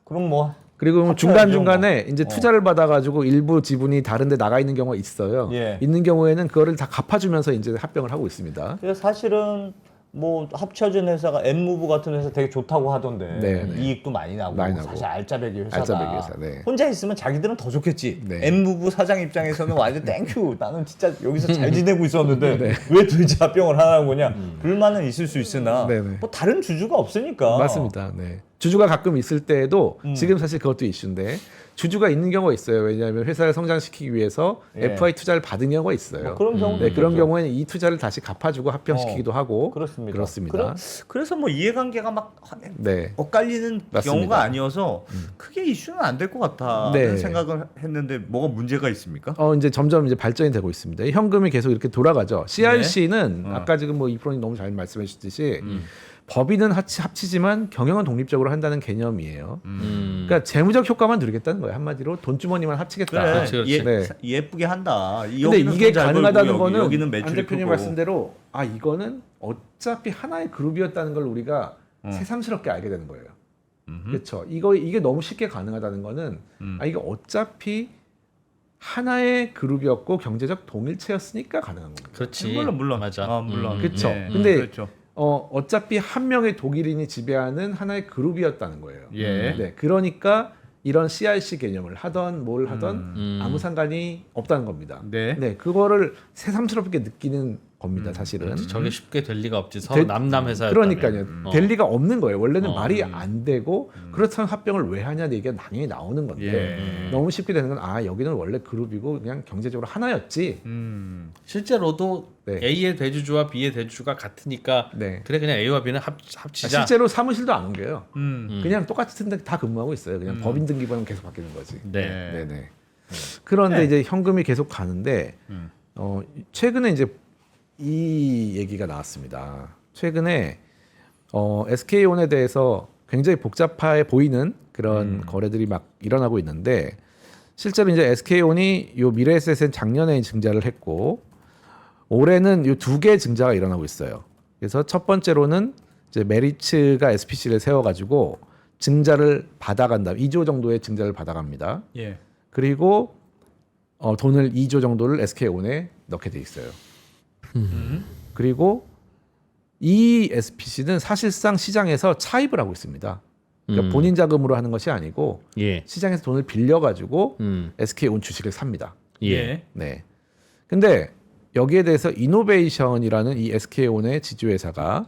그럼 뭐 그리고 합쳐야죠, 중간중간에 뭐. 이제 투자를 받아가지고 일부 지분이 다른 데 나가 있는 경우가 있어요. 예. 있는 경우에는 그거를 다 갚아주면서 이제 합병을 하고 있습니다. 그래서 사실은 뭐 합쳐진 회사가 N무브 같은 회사 되게 좋다고 하던데 네, 네. 이익도 많이 나고 사실 알짜배기 회사다. 알짜배기 회사, 네. 혼자 있으면 자기들은 더 좋겠지. 네. N무브 사장 입장에서는 완전 땡큐. 나는 진짜 여기서 잘 지내고 있었는데 네. 왜 도대체 합병을 하는 거냐. 불만은 있을 수 있으나 네, 네. 뭐 다른 주주가 없으니까. 맞습니다. 네. 주주가 가끔 있을 때에도 지금 사실 그것도 이슈인데 주주가 있는 경우가 있어요. 왜냐하면 회사를 성장시키기 위해서 예. FI 투자를 받은 경우가 있어요. 뭐 그런 경우도 네, 그런 있겠죠. 경우에는 이 투자를 다시 갚아주고 합병시키기도 하고 그렇습니다. 그래서 뭐 이해관계가 막 네. 엇갈리는 맞습니다. 경우가 아니어서 크게 이슈는 안 될 것 같다는 네. 생각을 했는데 뭐가 문제가 있습니까? 이제 점점 이제 발전이 되고 있습니다. 현금이 계속 이렇게 돌아가죠. CRC는 네. 아까 지금 뭐 이프로님 너무 잘 말씀해 주셨듯이 법인은 합치지만 경영은 독립적으로 한다는 개념이에요. 그러니까 재무적 효과만 누리겠다는 거예요. 한마디로 돈주머니만 합치겠다. 그래 그렇지. 네. 예쁘게 한다. 근데 이게 가능하다는 거는 여기는 안 매출이 대표님 크고. 말씀대로 이거는 어차피 하나의 그룹이었다는 걸 우리가 새삼스럽게 알게 되는 거예요. 그렇죠. 이게 너무 쉽게 가능하다는 거는 이게 어차피 하나의 그룹이었고 경제적 동일체였으니까 가능한 겁니다. 그렇지. 물론 맞아. 물론. 그쵸. 예. 근데 그렇죠. 어차피 한 명의 독일인이 지배하는 하나의 그룹이었다는 거예요. 예. 네, 그러니까 이런 CRC 개념을 하던 뭘 하던 아무 상관이 없다는 겁니다. 네. 그거를 새삼스럽게 느끼는 겁니다, 사실은. 저게 쉽게 될 리가 없지. 서로 남남 회사였다면. 그러니까요. 될 리가 없는 거예요. 원래는 말이 안 되고 그렇다면 합병을 왜 하냐 얘기가 당연히 나오는 건데 너무 쉽게 되는 건 여기는 원래 그룹이고 그냥 경제적으로 하나였지. 실제로도 네. A의 대주주와 B의 대주주가 같으니까 네. 그래 그냥 A와 B는 합치자. 실제로 사무실도 안 옮겨요. 음. 그냥 똑같은 데 다 근무하고 있어요. 그냥 법인 등기부는 계속 바뀌는 거지. 네. 네네. 그런데 이제 현금이 계속 가는데 최근에 이제 이 얘기가 나왔습니다. 최근에 SK온에 대해서 굉장히 복잡해 보이는 그런 거래들이 막 일어나고 있는데 실제로 이제 SK온이 요 미래에셋은 작년에 증자를 했고 올해는 이 두 개의 증자가 일어나고 있어요. 그래서 첫 번째로는 이제 메리츠가 SPC를 세워가지고 증자를 받아간다. 2조 정도의 증자를 받아갑니다. 예. 그리고 돈을 2조 정도를 SK온에 넣게 돼 있어요. 그리고 이 SPC는 사실상 시장에서 차입을 하고 있습니다. 그러니까 본인 자금으로 하는 것이 아니고 예. 시장에서 돈을 빌려가지고 SK온 주식을 삽니다. 예. 네. 근데 여기에 대해서 이노베이션이라는 이 SK온의 지주회사가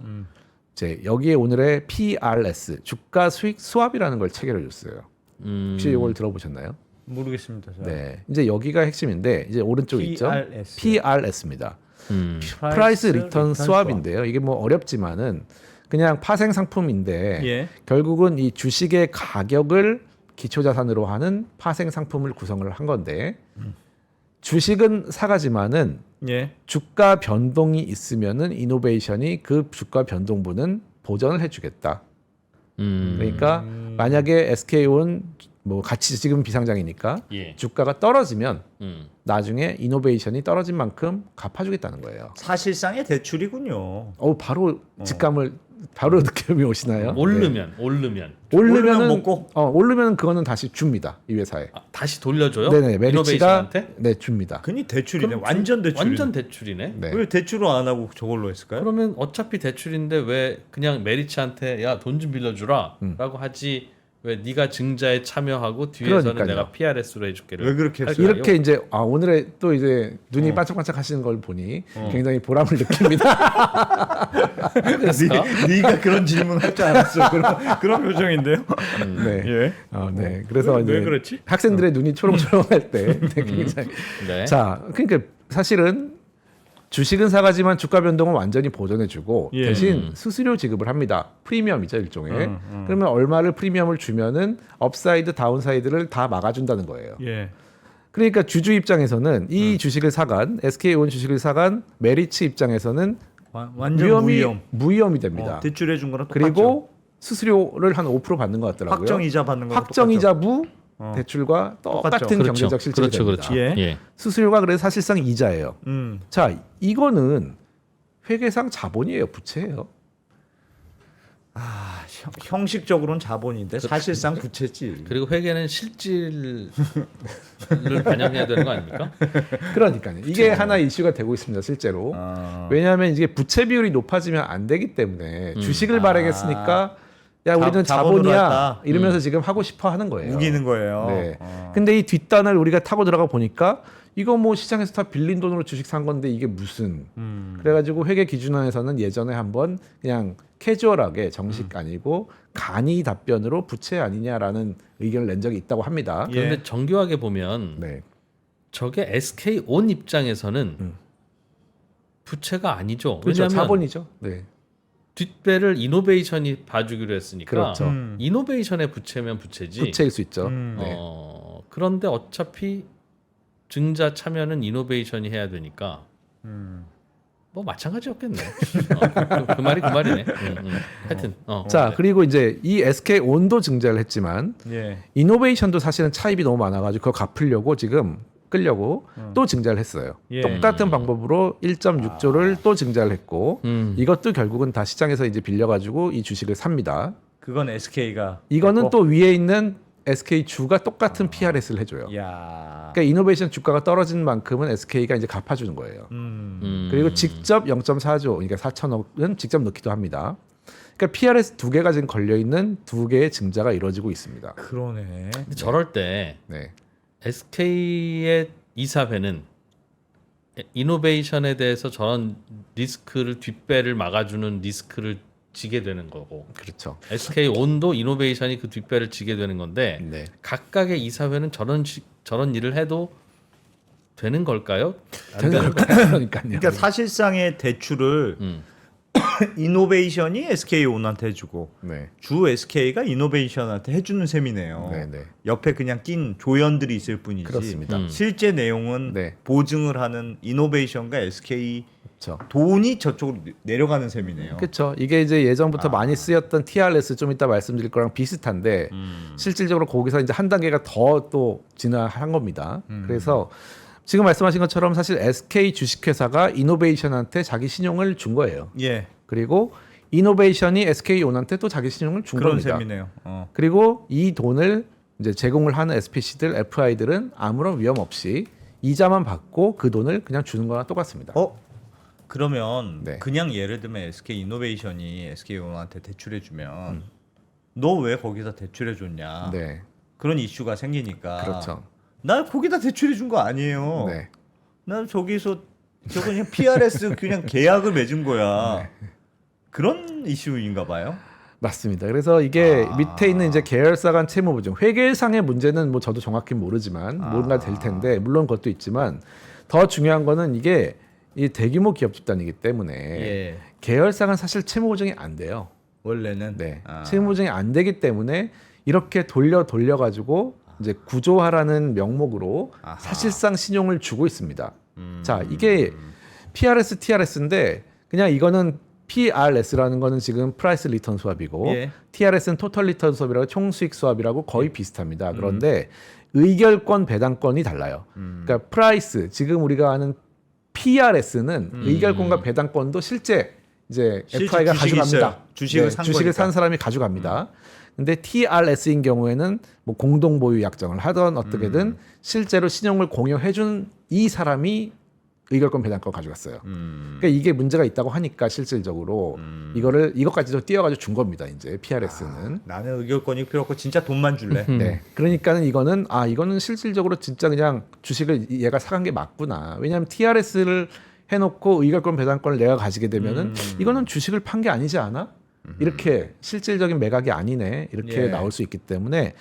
이제 여기에 오늘의 PRS 주가 수익 수합이라는 걸 체결해 줬어요. 혹시 이걸 들어보셨나요? 모르겠습니다. 저. 네. 이제 여기가 핵심인데 이제 오른쪽에 있죠. PRS. PRS입니다. 프라이스 리턴 스왑인데요. 이게 뭐 어렵지만은 그냥 파생 상품인데 예. 결국은 이 주식의 가격을 기초 자산으로 하는 파생 상품을 구성을 한 건데 주식은 사가지만은 예. 주가 변동이 있으면은 이노베이션이 그 주가 변동분은 보전을 해주겠다. 그러니까 만약에 SK온 뭐 같이 지금 비상장이니까 예. 주가가 떨어지면 나중에 이노베이션이 떨어진 만큼 갚아주겠다는 거예요. 사실상의 대출이군요. 바로 직감을 바로 느낌이 오시나요? 오르면 오르면 오르면은 먹고? 오르면 그거는 다시 줍니다 이 회사에. 다시 돌려줘요? 네네 메리츠가 이노베이션한테? 네 줍니다. 괜히 대출이네. 그럼 완전 대출이네. 완전 대출이네. 네. 왜 대출을 안 하고 저걸로 했을까요? 그러면 어차피 대출인데 왜 그냥 메리츠한테 야 돈 좀 빌려주라라고 하지 왜 네가 증자에 참여하고 뒤에서는 그러니까요. 내가 PRS로 해줄게를 왜 그렇게 할까요? 이렇게 이제 오늘의 또 이제 눈이 반짝반짝 하시는 걸 보니 굉장히 보람을 느낍니다. 그랬을까? 네가 그런 질문 할 줄 알았어. 그런 표정인데요. 네. 예. 네. 그래서 왜 이제 그렇지? 학생들의 눈이 초롱초롱할 때 네, 굉장히 네. 자, 그러니까 사실은 주식은 사가지만 주가 변동은 완전히 보전해주고 예. 대신 수수료 지급을 합니다. 프리미엄이죠 일종의. 그러면 얼마를 프리미엄을 주면은 업사이드, 다운사이드를 다 막아준다는 거예요. 예. 그러니까 주주 입장에서는 이 주식을 사간 SK온 주식을 사간 메리츠 입장에서는 완전 무위험. 무위험이 됩니다. 대출해 준 거랑 똑같죠. 그리고 수수료를 한 5% 받는 것 같더라고요. 확정이자 받는 거 확정이자부 대출과 똑같은 똑같죠. 경제적 실질이 그렇죠, 됩니다. 그렇죠. 예. 예. 수수료가 그래서 사실상 이자예요. 음. 자, 이거는 회계상 자본이에요, 부채예요. 형식적으로는 자본인데 사실상 부채지. 그리고 회계는 실질을 반영해야 되는 거 아닙니까? 그러니까요. 이게 하나의 이슈가 되고 있습니다, 실제로. 왜냐하면 이게 부채 비율이 높아지면 안 되기 때문에 주식을 발행했으니까 야, 우리는 자본으로 자본이야 했다. 이러면서 지금 하고 싶어 하는 거예요. 우기는 거예요. 네. 근데 이 뒷단을 우리가 타고 들어가 보니까 이거 뭐 시장에서 다 빌린 돈으로 주식 산 건데 이게 무슨 그래가지고 회계 기준원에서는 예전에 한번 그냥 캐주얼하게 정식 아니고 간이 답변으로 부채 아니냐라는 의견을 낸 적이 있다고 합니다. 예. 그런데 정교하게 보면 네. 저게 SK온 입장에서는 부채가 아니죠. 그렇죠. 왜냐하면 자본이죠. 네. 뒷배를 이노베이션이 봐주기로 했으니까 그렇죠. 이노베이션의 부채면 부채지. 부채일 수 있죠. 네. 그런데 어차피 증자 참여는 이노베이션이 해야 되니까 뭐 마찬가지였겠네. 그 말이 그 말이네. 하여튼 자, 그리고 이제 이 SK온도 증자를 했지만 예. 이노베이션도 사실은 차입이 너무 많아가지고 그거 갚으려고 지금 끌려고 또 증자를 했어요. 예. 똑같은 방법으로 1.6조를 또 증자를 했고 이것도 결국은 다 시장에서 이제 빌려가지고 이 주식을 삽니다. 그건 SK가. 이거는 또 위에 있는 SK 주가 똑같은 PRS를 해줘요. 야. 그러니까 이노베이션 주가가 떨어진 만큼은 SK가 이제 갚아주는 거예요. 그리고 직접 0.4조, 그러니까 4천억은 직접 넣기도 합니다. 그러니까 PRS 두 개가 지금 걸려 있는 두 개의 증자가 이루어지고 있습니다. 그러네. 근데 저럴 때 네. SK의 이사회는 이노베이션에 대해서 저런 리스크를 뒷배를 막아주는 리스크를 지게 되는 거고 그렇죠. SK온도 이노베이션이 그 뒷배를 지게 되는 건데 네. 각각의 이사회는 저런 일을 해도 되는 걸까요? 되는 걸까요? 그러니까요. 그러니까 사실상의 대출을 이노베이션이 SK온한테 해주고 네. 주 SK가 이노베이션한테 해주는 셈이네요. 네, 네. 옆에 그냥 낀 조연들이 있을 뿐이지. 그렇습니다. 실제 내용은 네. 보증을 하는 이노베이션과 SK 그렇죠. 돈이 저쪽으로 내려가는 셈이네요. 그렇죠. 이게 이제 예전부터 많이 쓰였던 TRS 좀 이따 말씀드릴 거랑 비슷한데 실질적으로 거기서 이제 한 단계가 더 또 진화한 겁니다. 그래서 지금 말씀하신 것처럼 사실 SK 주식회사가 이노베이션한테 자기 신용을 준 거예요. 예. 그리고 이노베이션이 SK온한테 또 자기 신용을 준 그런 겁니다. 셈이네요. 그리고 이 돈을 이제 제공을 하는 SPC들, FI들은 아무런 위험 없이 이자만 받고 그 돈을 그냥 주는 거랑 똑같습니다. 그러면 네. 그냥 예를 들면 SK 이노베이션이 SK온한테 대출해 주면 너 왜 거기다 대출해 줬냐? 네, 그런 이슈가 생기니까. 그렇죠. 나 거기다 대출해 준 거 아니에요. 네. 난 저기서 저거 그냥 PRS 그냥 계약을 맺은 거야. 네. 그런 이슈인가 봐요. 맞습니다. 그래서 이게 밑에 있는 이제 계열사 간 채무 보증, 회계상의 문제는 뭐 저도 정확히 모르지만 뭔가 될 텐데 물론 그것도 있지만 더 중요한 거는 이게 이 대규모 기업 집단이기 때문에 예. 계열사가 사실 채무 보증이 안 돼요. 원래는 네, 채무 보증이 안 되기 때문에 이렇게 돌려 가지고 이제 구조화라는 명목으로 아하. 사실상 신용을 주고 있습니다. 자, 이게 PRS, TRS인데 그냥 이거는 PRS라는 거는 지금 프라이스 리턴 수합이고 예. TRS는 토털 리턴 수합이라고 총수익 수합이라고 거의 비슷합니다. 그런데 의결권 배당권이 달라요. 그러니까 프라이스 지금 우리가 아는 PRS는 의결권과 배당권도 실제 이제 실제 FI가 주식이 가져갑니다. 있어요. 주식을 산 주식을 거니까. 산 사람이 가져갑니다. 근데 TRS인 경우에는 뭐 공동 보유 약정을 하던 어떻게든 실제로 신용을 공여해 준 이 사람이 의결권 배당권 가져갔어요. 그러니까 이게 문제가 있다고 하니까 실질적으로 이것까지도 띄어가지고 준 겁니다. 이제 PRS는. 나는 의결권이 필요 없고 진짜 돈만 줄래. 네. 그러니까는 이거는 실질적으로 진짜 그냥 주식을 얘가 사간 게 맞구나. 왜냐하면 TRS를 해놓고 의결권 배당권을 내가 가지게 되면은 이거는 주식을 판 게 아니지 않아? 이렇게 실질적인 매각이 아니네. 이렇게 예. 나올 수 있기 때문에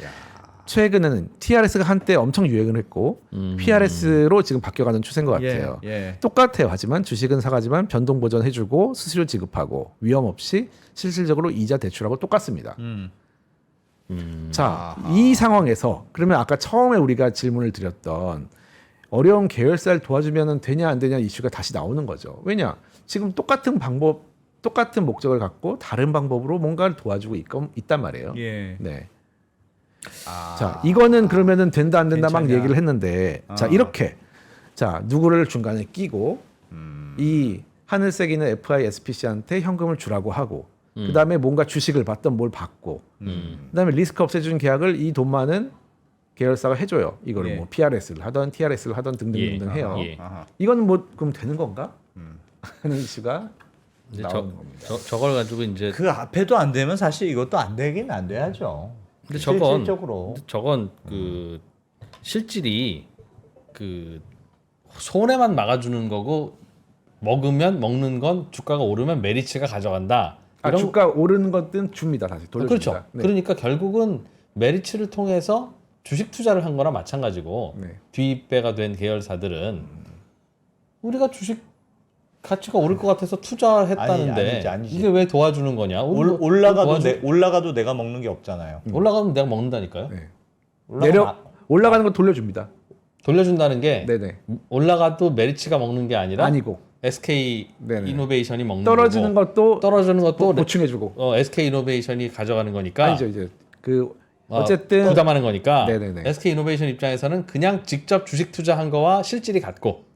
최근에는 TRS가 한때 엄청 유행을 했고 PRS로 지금 바뀌어가는 추세인 것 같아요. 예. 똑같아요. 하지만 주식은 사가지만 변동 보전해주고 수수료 지급하고 위험 없이 실질적으로 이자 대출하고 똑같습니다. 자, 이 상황에서 그러면 아까 처음에 우리가 질문을 드렸던 어려운 계열사를 도와주면 되냐 안 되냐 이슈가 다시 나오는 거죠. 왜냐? 지금 똑같은 방법, 똑같은 목적을 갖고 다른 방법으로 뭔가를 도와주고 있단 말이에요. 예. 네. 자, 이거는 그러면은 된다 안 된다 막 괜찮냐? 얘기를 했는데 자, 이렇게 자, 누구를 중간에 끼고 이 하늘색 있는 FI SPC한테 현금을 주라고 하고 그다음에 뭔가 주식을 받던 뭘 받고 그다음에 리스크 없애주는 계약을 이 돈 많은 계열사가 해줘요. 이거를 예. 뭐 PRS를 하던 TRS를 하던 등등등등 해요. 예. 아하. 이거는 뭐 그럼 되는 건가? 하는 이슈가 이제 나오는 겁니다. 저걸 가지고 이제 그 앞에도 안 되면 사실 이것도 안 되긴 안 돼야죠. 근데 실질적으로. 저건 그 실질이 그 손해만 막아주는 거고 먹는 건 주가가 오르면 메리츠가 가져간다. 이런 주가 오르는 것들은 줍니다. 다시 돌려줍니다. 그렇죠. 네. 그러니까 결국은 메리츠를 통해서 주식 투자를 한 거나 마찬가지고 네. 뒷배가 된 계열사들은 우리가 주식 가치가 오를 것 같아서 투자했다는데 아니지. 이게 왜 도와주는 거냐? 올라가도 내가 먹는 게 없잖아요. 올라가면 내가 먹는다니까요. 네. 올라가면 올라가는 거 돌려줍니다. 돌려준다는 게 네네. 올라가도 메리츠가 먹는 게 아니라 아니고 SK 네네. 이노베이션이 먹는 떨어지는 거고, 떨어지는 것도 보충해주고 SK 이노베이션이 가져가는 거니까 아니죠 이제 그 어쨌든 부담하는 거니까 네네네. SK 이노베이션 입장에서는 그냥 직접 주식 투자한 거와 실질이 같고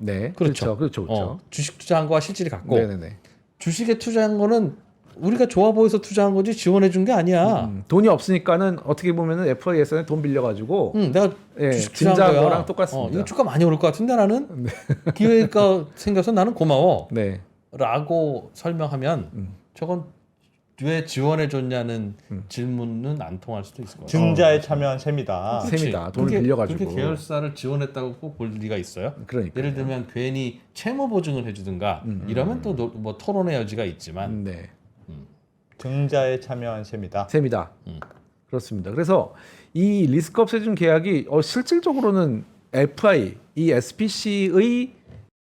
네 그렇죠. 그렇죠. 주식 투자한 거와 실질이 같고 네네네. 주식에 투자한 거는 우리가 좋아 보여서 투자한 거지 지원해 준 게 아니야. 돈이 없으니까는 어떻게 보면은 FI에서는 돈 빌려가지고 내가 예, 주식 투자한 진짜 거야. 거랑 똑같습니다. 이거 주가 많이 오를 것 같은데 나는 기회가 생겨서 나는 고마워. 네. 라고 설명하면 저건 왜 지원해 줬냐는 질문은 안 통할 수도 있을 거예요. 증자에 참여한 셈이다. 그치. 셈이다. 돈을 그게- 빌려가지고. 그렇게 계열사를 지원했다고 꼭 볼 리가 있어요? 그러니까. 예를 들면 괜히 채무 보증을 해주든가 이러면 또 뭐 토론의 여지가 있지만 네. 증자에 참여한 셈이다. 셈이다. 그렇습니다. 그래서 이 리스크 없애준 계약이 실질적으로는 FI, 이 SPC의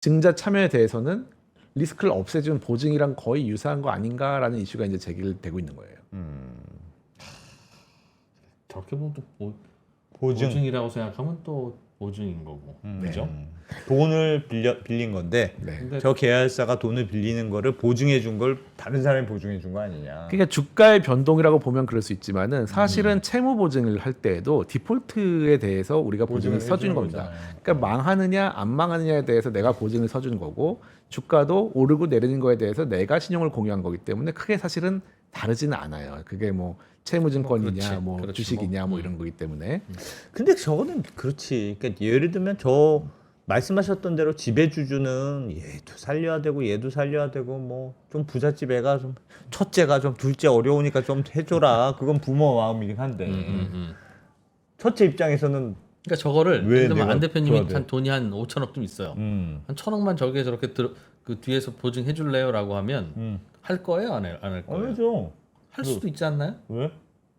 증자 참여에 대해서는 리스크를 없애준 보증이랑 거의 유사한 거 아닌가라는 이슈가 이제 제기되고 있는 거예요. 저렇게 보면 또 보증. 보증이라고 생각하면 또 보증인 거고. 그죠? 돈을 빌린 건데 네. 근데 저 계열사가 돈을 빌리는 거를 보증해 준 걸 다른 사람이 보증해 준 거 아니냐. 그러니까 주가의 변동이라고 보면 그럴 수 있지만은 사실은 채무 보증을 할 때에도 디폴트에 대해서 우리가 보증을 써주는 겁니다. 그러니까 망하느냐 안 망하느냐에 대해서 내가 보증을 써주는 거고 주가도 오르고 내리는 거에 대해서 내가 신용을 공유한 거기 때문에 크게 사실은 다르지는 않아요. 그게 뭐 채무증권이냐 뭐 그렇지, 주식이냐 뭐 이런 거기 때문에 근데 저거는 그렇지. 그러니까 예를 들면 저 말씀하셨던 대로 지배주주는 얘도 살려야 되고 얘도 살려야 되고 뭐 좀 부잣집 애가 좀 첫째가 좀 둘째 어려우니까 좀 해줘라. 그건 부모 마음이긴 한데 첫째 입장에서는 그러니까 저거를 왜 예를 들면 내가 안 대표님이 줘야 돼? 한 돈이 한 5천억 좀 있어요. 한 1,000억만 저기에 저렇게 그 뒤에서 보증해 줄래요라고 하면 할 거예요, 안 할 거예요? 아니죠. 할 수도 있지 않나요? 왜?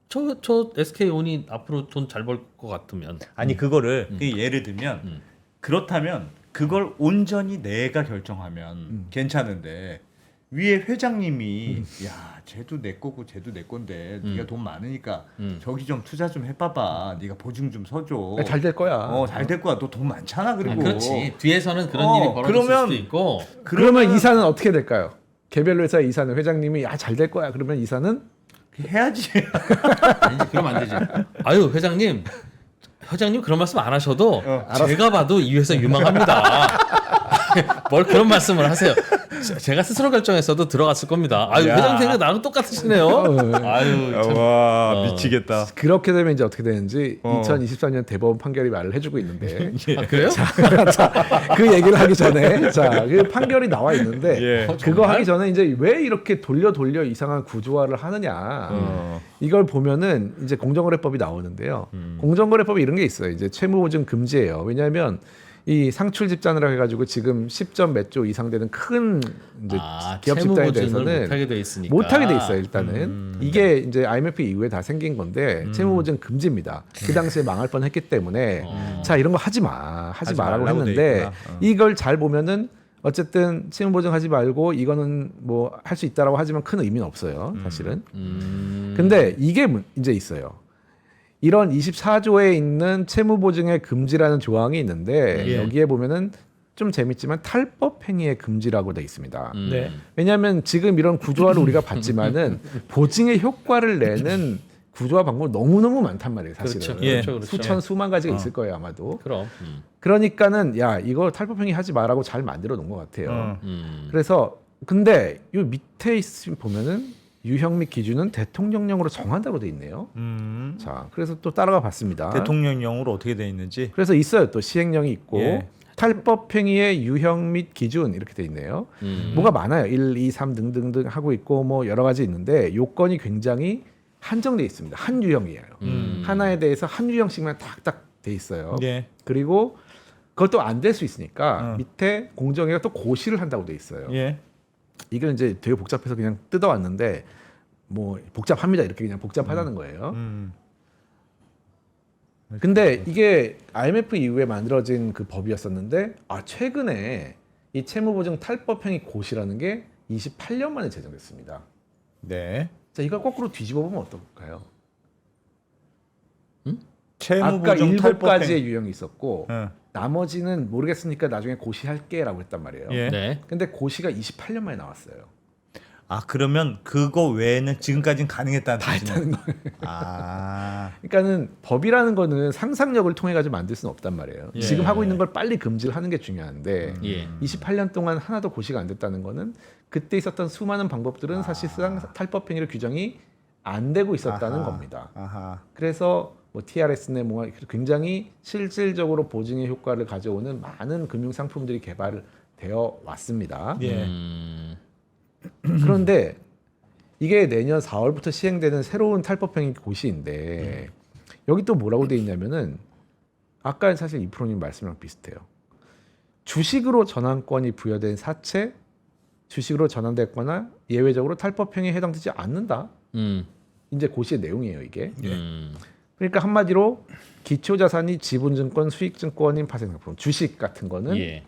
저 SK온이 앞으로 돈 잘 벌 것 같으면 아니 그거를 그 예를 들면 그렇다면 그걸 온전히 내가 결정하면 괜찮은데 위에 회장님이 야 쟤도 내 거고 쟤도 내 건데 네가 돈 많으니까 저기 좀 투자 좀 해봐봐. 네가 보증 좀 서줘. 잘 될 거야. 잘 될 거야. 너 돈 많잖아. 그리고 그렇지. 뒤에서는 그런 일이 벌어질 그러면- 수도 있고 그러면 이사는 어떻게 될까요? 개별 회사 이사는 회장님이 잘 될 거야. 그러면 이사는 해야지. 아니지, 그러면 안 되지. 아유 회장님 그런 말씀 안 하셔도 제가 봐도 이 회사 유망합니다. 뭘 그런 말씀을 하세요. 제가 스스로 결정했어도 들어갔을 겁니다. 아유 야. 회장 생각 나랑 똑같으시네요. 아유 참. 와 미치겠다. 그렇게 되면 이제 어떻게 되는지 2023년 대법원 판결이 말을 해주고 있는데 아, 그래요? 그 얘기를 하기 전에 그 판결이 나와 있는데 예. 그거 하기 전에 이제 왜 이렇게 돌려 이상한 구조화를 하느냐 이걸 보면은 이제 공정거래법이 나오는데요. 공정거래법에 이런 게 있어요. 이제 채무보증 금지예요. 왜냐하면 이 상출 집단이라고 해가지고 지금 10점 몇 조 이상 되는 큰 이제 기업 집단에 대해서는 못하게 돼 있으니까 못하게 돼 있어요. 일단은 이게 이제 IMF 이후에 다 생긴 건데 채무보증 금지입니다. 그 당시에 망할 뻔했기 때문에 자 이런 거 하지 마라고 말라고 돼 했는데 있구나. 이걸 잘 보면은 어쨌든 채무보증하지 말고 이거는 뭐 할 수 있다라고 하지만 큰 의미는 없어요. 사실은. 근데 이게 이제 있어요. 이런 24조에 있는 채무보증의 금지라는 조항이 있는데 예. 여기에 보면은 좀 재밌지만 탈법 행위의 금지라고 돼 있습니다. 네. 왜냐하면 지금 이런 구조화를 우리가 봤지만은 보증의 효과를 내는 구조화 방법 너무너무 많단 말이에요. 사실은 그렇죠. 예. 그렇죠. 수천 수만 가지가 있을 거예요 아마도. 그럼. 그러니까는 야 이거 탈법 행위 하지 마라고 잘 만들어 놓은 것 같아요. 음. 그래서 근데 이 밑에 있으면 보면은 유형 및 기준은 대통령령으로 정한다고 돼 있네요. 자, 그래서 또 따라가 봤습니다. 대통령령으로 어떻게 돼 있는지. 그래서 있어요. 또 시행령이 있고 예. 탈법 행위의 유형 및 기준 이렇게 돼 있네요. 뭐가 많아요. 1, 2, 3 등등등 하고 있고 뭐 여러 가지 있는데 요건이 굉장히 한정돼 있습니다. 한 유형이에요. 하나에 대해서 한 유형씩만 딱딱 돼 있어요. 예. 그리고 그것도 안 될 수 있으니까 밑에 공정위가 또 고시를 한다고 돼 있어요. 예. 이건 이제 되게 복잡해서 그냥 뜯어왔는데 뭐 복잡합니다. 이렇게 그냥 복잡하다는 거예요. 근데 이게 IMF 이후에 만들어진 그 법이었었는데 최근에 이 채무보증 탈법행위 고시라는 게 28년 만에 제정됐습니다. 네. 자, 이걸 거꾸로 뒤집어 보면 어떨까요? 아까 채무보증 7가지의 유형이 있었고 예. 나머지는 모르겠으니까 나중에 고시할게라고 했단 말이에요. 예. 네. 근데 고시가 28년 만에 나왔어요. 그러면 그거 외에는 지금까지는 가능했다는 다 뜻이네. 했다는 거예요. 그러니까는 법이라는 거는 상상력을 통해 가지고 만들 수는 없단 말이에요. 예. 지금 하고 있는 걸 빨리 금지를 하는 게 중요한데 예. 28년 동안 하나도 고시가 안 됐다는 거는 그때 있었던 수많은 방법들은 사실상 탈법 행위로 규정이 안 되고 있었다는 겁니다. 아하. 그래서 뭐 TRS네 뭐 굉장히 실질적으로 보증의 효과를 가져오는 많은 금융 상품들이 개발되어 왔습니다. 예. 그런데 이게 내년 4월부터 시행되는 새로운 탈법행위 고시인데 여기 또 뭐라고 돼 있냐면은 아까 사실 이프로님 말씀이랑 비슷해요. 주식으로 전환권이 부여된 사채, 주식으로 전환됐거나 예외적으로 탈법행위에 해당되지 않는다. 이제 고시의 내용이에요 이게. 그러니까 한마디로 기초자산이 지분증권, 수익증권인 파생상품, 주식 같은 거는 예.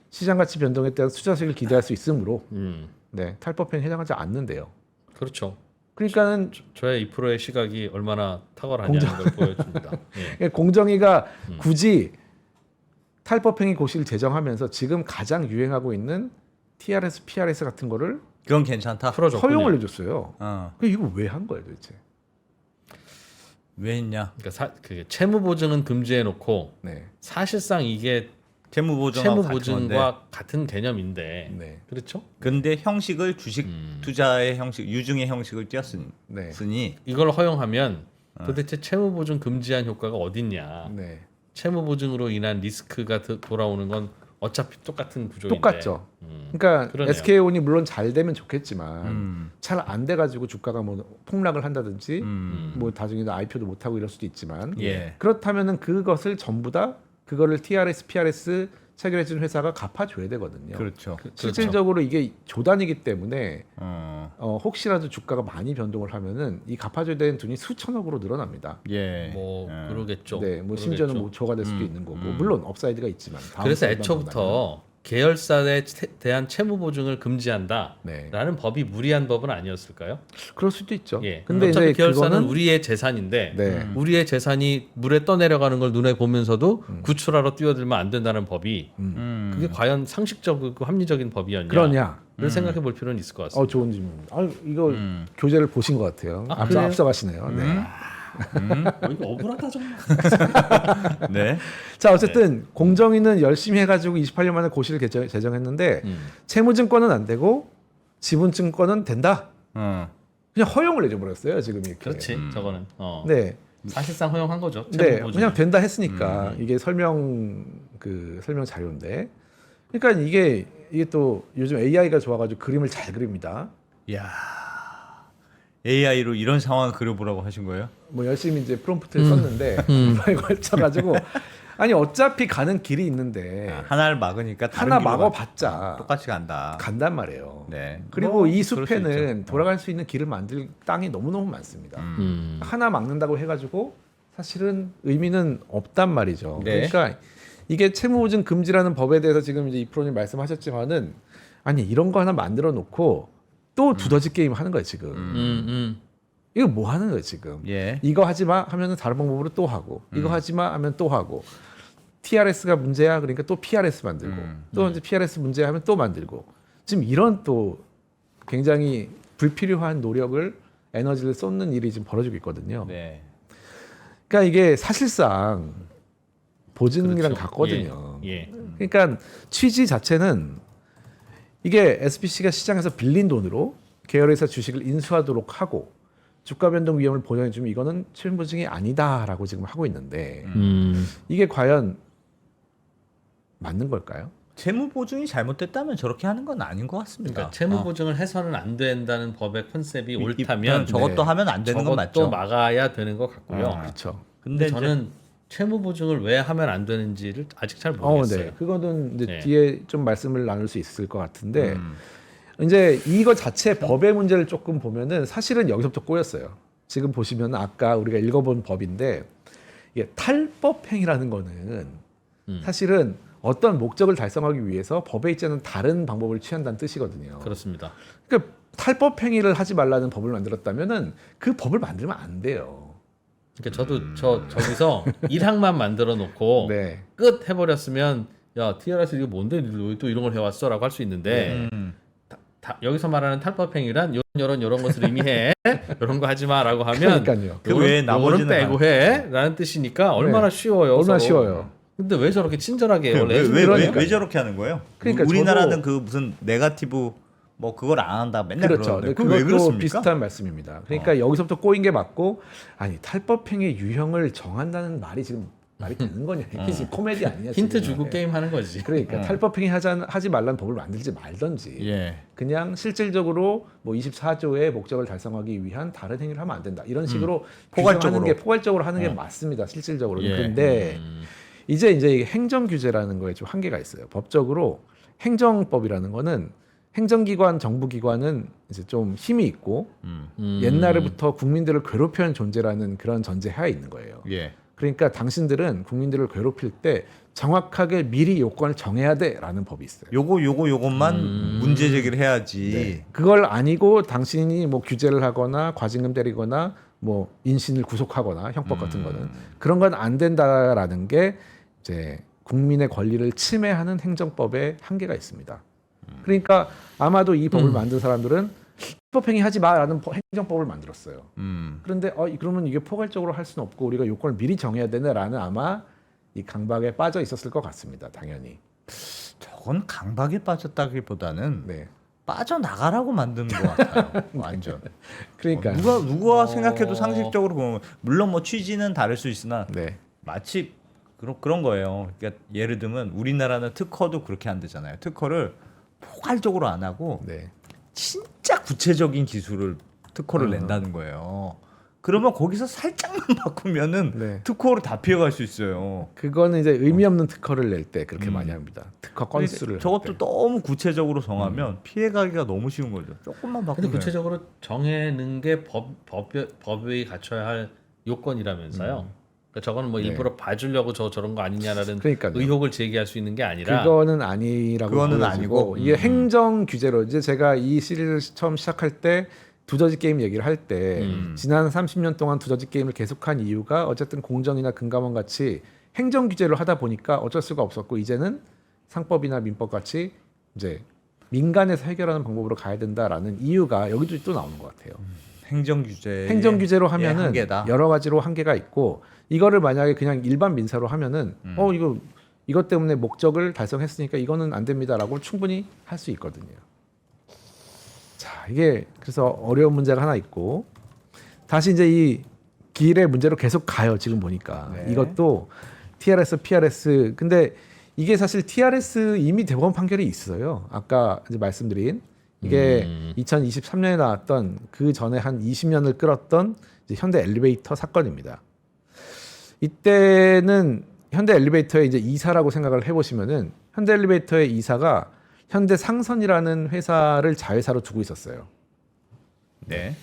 시장가치 변동에 따른 투자 수익을 기대할 수 있으므로 네, 탈법행위에 해당하지 않는데요. 그렇죠. 그러니까는 저의 2%의 시각이 얼마나 탁월하냐는 걸 보여줍니다. 예. 공정위가 굳이 탈법행위 고시를 제정하면서 지금 가장 유행하고 있는 TRS, PRS 같은 거를 그건 괜찮다. 풀어줬군요. 허용을 해줬어요. 어. 이거 왜 한 거예요 도대체? 왜 했냐? 그러니까 그 채무 보증은 금지해놓고 네, 사실상 이게 채무 보증과 채무 같은 건데. 보증과 같은 개념인데 네, 그렇죠? 근데 형식을 주식 투자의 형식, 유증의 형식을 띄었으니 네, 이걸 허용하면 도대체 채무 보증 금지한 효과가 어딨냐? 네. 채무 보증으로 인한 리스크가 돌아오는 건 어차피 똑같은 구조인데. 똑같죠. 그러니까 그러네요. SK온이 물론 잘 되면 좋겠지만 잘 안 돼가지고 주가가 뭐 폭락을 한다든지 뭐 나중에 IPO도 못 하고 이럴 수도 있지만 예. 그렇다면은 그것을 전부 다 그거를 TRS, PRS 체결해준 회사가 갚아줘야 되거든요. 그렇죠. 실질적으로 이게 조단이기 때문에 어. 혹시라도 주가가 많이 변동을 하면은 이 갚아줘야 되는 돈이 수천억으로 늘어납니다. 예. 뭐 예. 그러겠죠. 네, 뭐 그러겠죠. 심지어는 뭐 조가 될 수도 있는 거고 물론 업사이드가 있지만 다음 그래서 사이드만 보다는. 애초부터 계열사에 대한 채무 보증을 금지한다라는 네. 법이 무리한 법은 아니었을까요? 그럴 수도 있죠. 예. 근데 어차피 이제 계열사는 그거는 우리의 재산인데 네. 우리의 재산이 물에 떠내려가는 걸 눈에 보면서도 구출하러 뛰어들면 안 된다는 법이 그게 과연 상식적이고 합리적인 법이었냐? 그러냐? 를 생각해 볼 필요는 있을 것 같습니다. 좋은 질문입니다. 이거 교재를 보신 것 같아요. 아, 그래요? 앞서가시네요. 네. 이거 억울하다 정말. 네. 자 어쨌든 공정위는 열심히 해가지고 28년 만에 고시를 제정했는데 채무증권은 안 되고 지분증권은 된다. 어. 그냥 허용을 내줘버렸어요 지금 이렇게. 그렇지. 저거는 네. 사실상 허용한 거죠. 네. 채무 보증을. 그냥 된다 했으니까 이게 설명 자료인데. 그러니까 이게 또 요즘 AI가 좋아가지고 그림을 잘 그립니다. 야. AI로 이런 상황을 그려보라고 하신 거예요? 뭐 열심히 이제 프롬프트를 썼는데 그거에 걸쳐가지고 아니 어차피 가는 길이 있는데 하나를 막으니까 다른 하나 길로 막아봤자 똑같이 간다. 간단 말이에요. 네. 그리고 뭐, 이 그럴 수 숲에는 있죠. 돌아갈 수 있는 길을 만들 땅이 너무너무 많습니다. 하나 막는다고 해가지고 사실은 의미는 없단 말이죠. 네. 그러니까 이게 채무보증 금지라는 법에 대해서 지금 이제 이프로님 말씀하셨지만은 아니 이런 거 하나 만들어 놓고 또 두더지 게임 하는 거예요 지금. 이거 뭐 하는 거예요 지금? 예. 이거 하지 마 하면은 다른 방법으로 또 하고 이거 하지 마 하면 또 하고 TRS가 문제야 그러니까 또 PRS 만들고 또 이제 PRS 문제야 하면 또 만들고 지금 이런 또 굉장히 불필요한 노력을 에너지를 쏟는 일이 지금 벌어지고 있거든요. 네. 그러니까 이게 사실상 보증이랑 그렇죠. 같거든요. 예. 그러니까 취지 자체는 이게 SPC가 시장에서 빌린 돈으로 계열회사 주식을 인수하도록 하고 주가 변동 위험을 보장해주면 이거는 채무 보증이 아니다라고 지금 하고 있는데 이게 과연 맞는 걸까요? 채무 보증이 잘못됐다면 저렇게 하는 건 아닌 것 같습니다. 그러니까 채무 보증을 해서는 안 된다는 법의 컨셉이 옳다면 저것도 네. 하면 안 되는 건 저것도 맞죠. 막아야 되는 것 같고요. 그렇죠. 근데 이제- 저는 채무 보증을 왜 하면 안 되는지를 아직 잘 모르겠어요. 네. 그거는 이제 네. 뒤에 좀 말씀을 나눌 수 있을 것 같은데 이제 이거 자체 법의 문제를 조금 보면은 사실은 여기서부터 꼬였어요. 지금 보시면 아까 우리가 읽어본 법인데 이게 탈법행위라는 거는 사실은 어떤 목적을 달성하기 위해서 법에 있지 않은 다른 방법을 취한다는 뜻이거든요. 그렇습니다. 그러니까 탈법행위를 하지 말라는 법을 만들었다면은 그 법을 만들면 안 돼요. 그러니까 저도 저기서 1항만 만들어 놓고 네. 끝 해버렸으면 야 TRS 이거 뭔데 너 또 이런 걸 해왔어라고 할 수 있는데 여기서 말하는 탈법행위란 이런 것을 의미해 이런 거 하지 마라고 하면 그러니까요. 그 외에 나머지는 빼고 해라는 뜻이니까 얼마나 쉬워요. 얼마나 서로. 쉬워요. 근데 왜 저렇게 친절하게 원래 왜 그러니까요. 저렇게 하는 거예요? 그러니까 우리나라는 저도- 그 무슨 네거티브 뭐 그걸 안 한다 맨날 그렇죠. 그러는데 그 그왜 왜 그렇습니까? 비슷한 말씀입니다. 그러니까 여기서부터 꼬인 게 맞고 아니 탈법행위 유형을 정한다는 말이 지금 말이 되는 거냐? 이게 지금 코미디 아니냐? 힌트 지금. 주고 게임 하는 거지. 그러니까 탈법행위 하지 말라는 법을 만들지 말던지 예. 그냥 실질적으로 뭐 24조의 목적을 달성하기 위한 다른 행위를 하면 안 된다. 이런 식으로 포괄적으로 하는 게 맞습니다. 실질적으로. 예. 근데 이제 이게 행정 규제라는 거에 좀 한계가 있어요. 법적으로 행정법이라는 거는 행정기관, 정부기관은 이제 좀 힘이 있고 옛날부터 국민들을 괴롭혀온 존재라는 그런 전제하에 있는 거예요. 예. 그러니까 당신들은 국민들을 괴롭힐 때 정확하게 미리 요건을 정해야 돼라는 법이 있어요. 요것만 문제 제기를 해야지. 네. 그걸 아니고 당신이 뭐 규제를 하거나 과징금 때리거나 뭐 인신을 구속하거나 형법 같은 거는 그런 건 안 된다라는 게 이제 국민의 권리를 침해하는 행정법의 한계가 있습니다. 그러니까 아마도 이 법을 만든 사람들은 불법행위 하지 마라는 행정법을 만들었어요. 그런데 그러면 이게 포괄적으로 할 수는 없고 우리가 요건을 미리 정해야 되네라는 아마 이 강박에 빠져 있었을 것 같습니다. 당연히. 저건 강박에 빠졌다기보다는 네. 빠져나가라고 만드는 것 같아요. 완전. 그러니까 누가 생각해도 상식적으로 보면 물론 뭐 취지는 다를 수 있으나 네. 마치 그런 거예요. 그러니까 예를 들면 우리나라는 특허도 그렇게 안 되잖아요. 특허를 포괄적으로 안 하고 네. 진짜 구체적인 기술을 특허를 낸다는 거예요. 그러면 거기서 살짝만 바꾸면은 네. 특허를 다 피해갈 수 있어요. 그거는 이제 의미 없는 특허를 낼 때 그렇게 많이 합니다. 특허 건수를. 저것도 할 때. 너무 구체적으로 정하면 피해가기가 너무 쉬운 거죠. 조금만 근데 바꾸면. 구체적으로 정해는 게 법이 갖춰야 할 요건이라면서요. 그러니까 저거는 뭐 네. 일부러 봐주려고 저런 거 아니냐라는 그러니까요. 의혹을 제기할 수 있는 게 아니라 그거는 아니라고 그거는 보여지고 아니고. 이게 행정 규제로 이제 제가 이 시리즈를 처음 시작할 때 두더지 게임 얘기를 할 때 지난 30년 동안 두더지 게임을 계속한 이유가 어쨌든 공정이나 금감원 같이 행정 규제를 하다 보니까 어쩔 수가 없었고 이제는 상법이나 민법 같이 이제 민간에서 해결하는 방법으로 가야 된다라는 이유가 여기도 또 나오는 것 같아요. 행정 규제. 행정 규제로 하면은 한계다. 여러 가지로 한계가 있고 이거를 만약에 그냥 일반 민사로 하면은 이것 때문에 목적을 달성했으니까 이거는 안 됩니다라고 충분히 할 수 있거든요. 자, 이게 그래서 어려운 문제가 하나 있고 다시 이제 이 길의 문제로 계속 가요. 지금 보니까 네. 이것도 TRS, PRS 근데 이게 사실 TRS 이미 대법원 판결이 있어요. 아까 이제 말씀드린 이게 2023년에 나왔던 그 전에 한 20년을 끌었던 이제 현대 엘리베이터 사건입니다. 이때는 현대 엘리베이터의 이제 이사라고 생각을 해보시면은 현대 엘리베이터의 이사가 현대 상선이라는 회사를 자회사로 두고 있었어요. 네.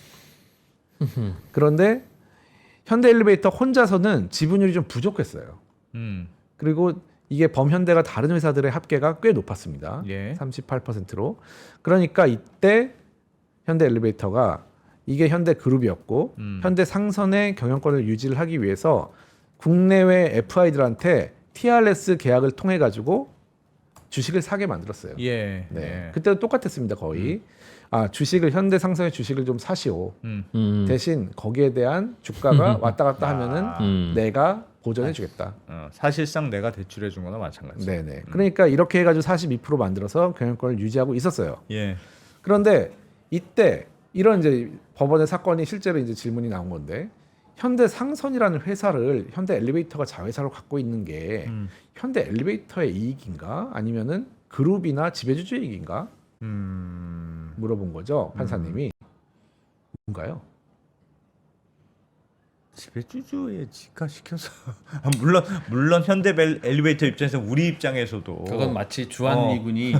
그런데 현대 엘리베이터 혼자서는 지분율이 좀 부족했어요. 그리고 이게 범현대가 다른 회사들의 합계가 꽤 높았습니다. 예. 38%로. 그러니까 이때 현대 엘리베이터가 이게 현대 그룹이었고 현대 상선의 경영권을 유지를 하기 위해서 국내외 FI들한테 TRS 계약을 통해 가지고 주식을 사게 만들었어요. 예. 네. 예. 그때도 똑같았습니다. 거의. 주식을 현대 상선의 주식을 좀 사시오. 대신 거기에 대한 주가가 왔다 갔다 하면은 내가 보전해 주겠다. 사실상 내가 대출해 준 거나 마찬가지. 네네. 그러니까 이렇게 해가지고 42% 만들어서 경영권을 유지하고 있었어요. 예. 그런데 이때 이런 이제 법원의 사건이 실제로 이제 질문이 나온 건데 현대 상선이라는 회사를 현대 엘리베이터가 자회사로 갖고 있는 게 현대 엘리베이터의 이익인가 아니면은 그룹이나 지배주주 이익인가 물어본 거죠 판사님이. 뭔가요? 지배주주에 직화시켜서 물론 현대 엘리베이터 입장에서 우리 입장에서도 그건 마치 주한미군이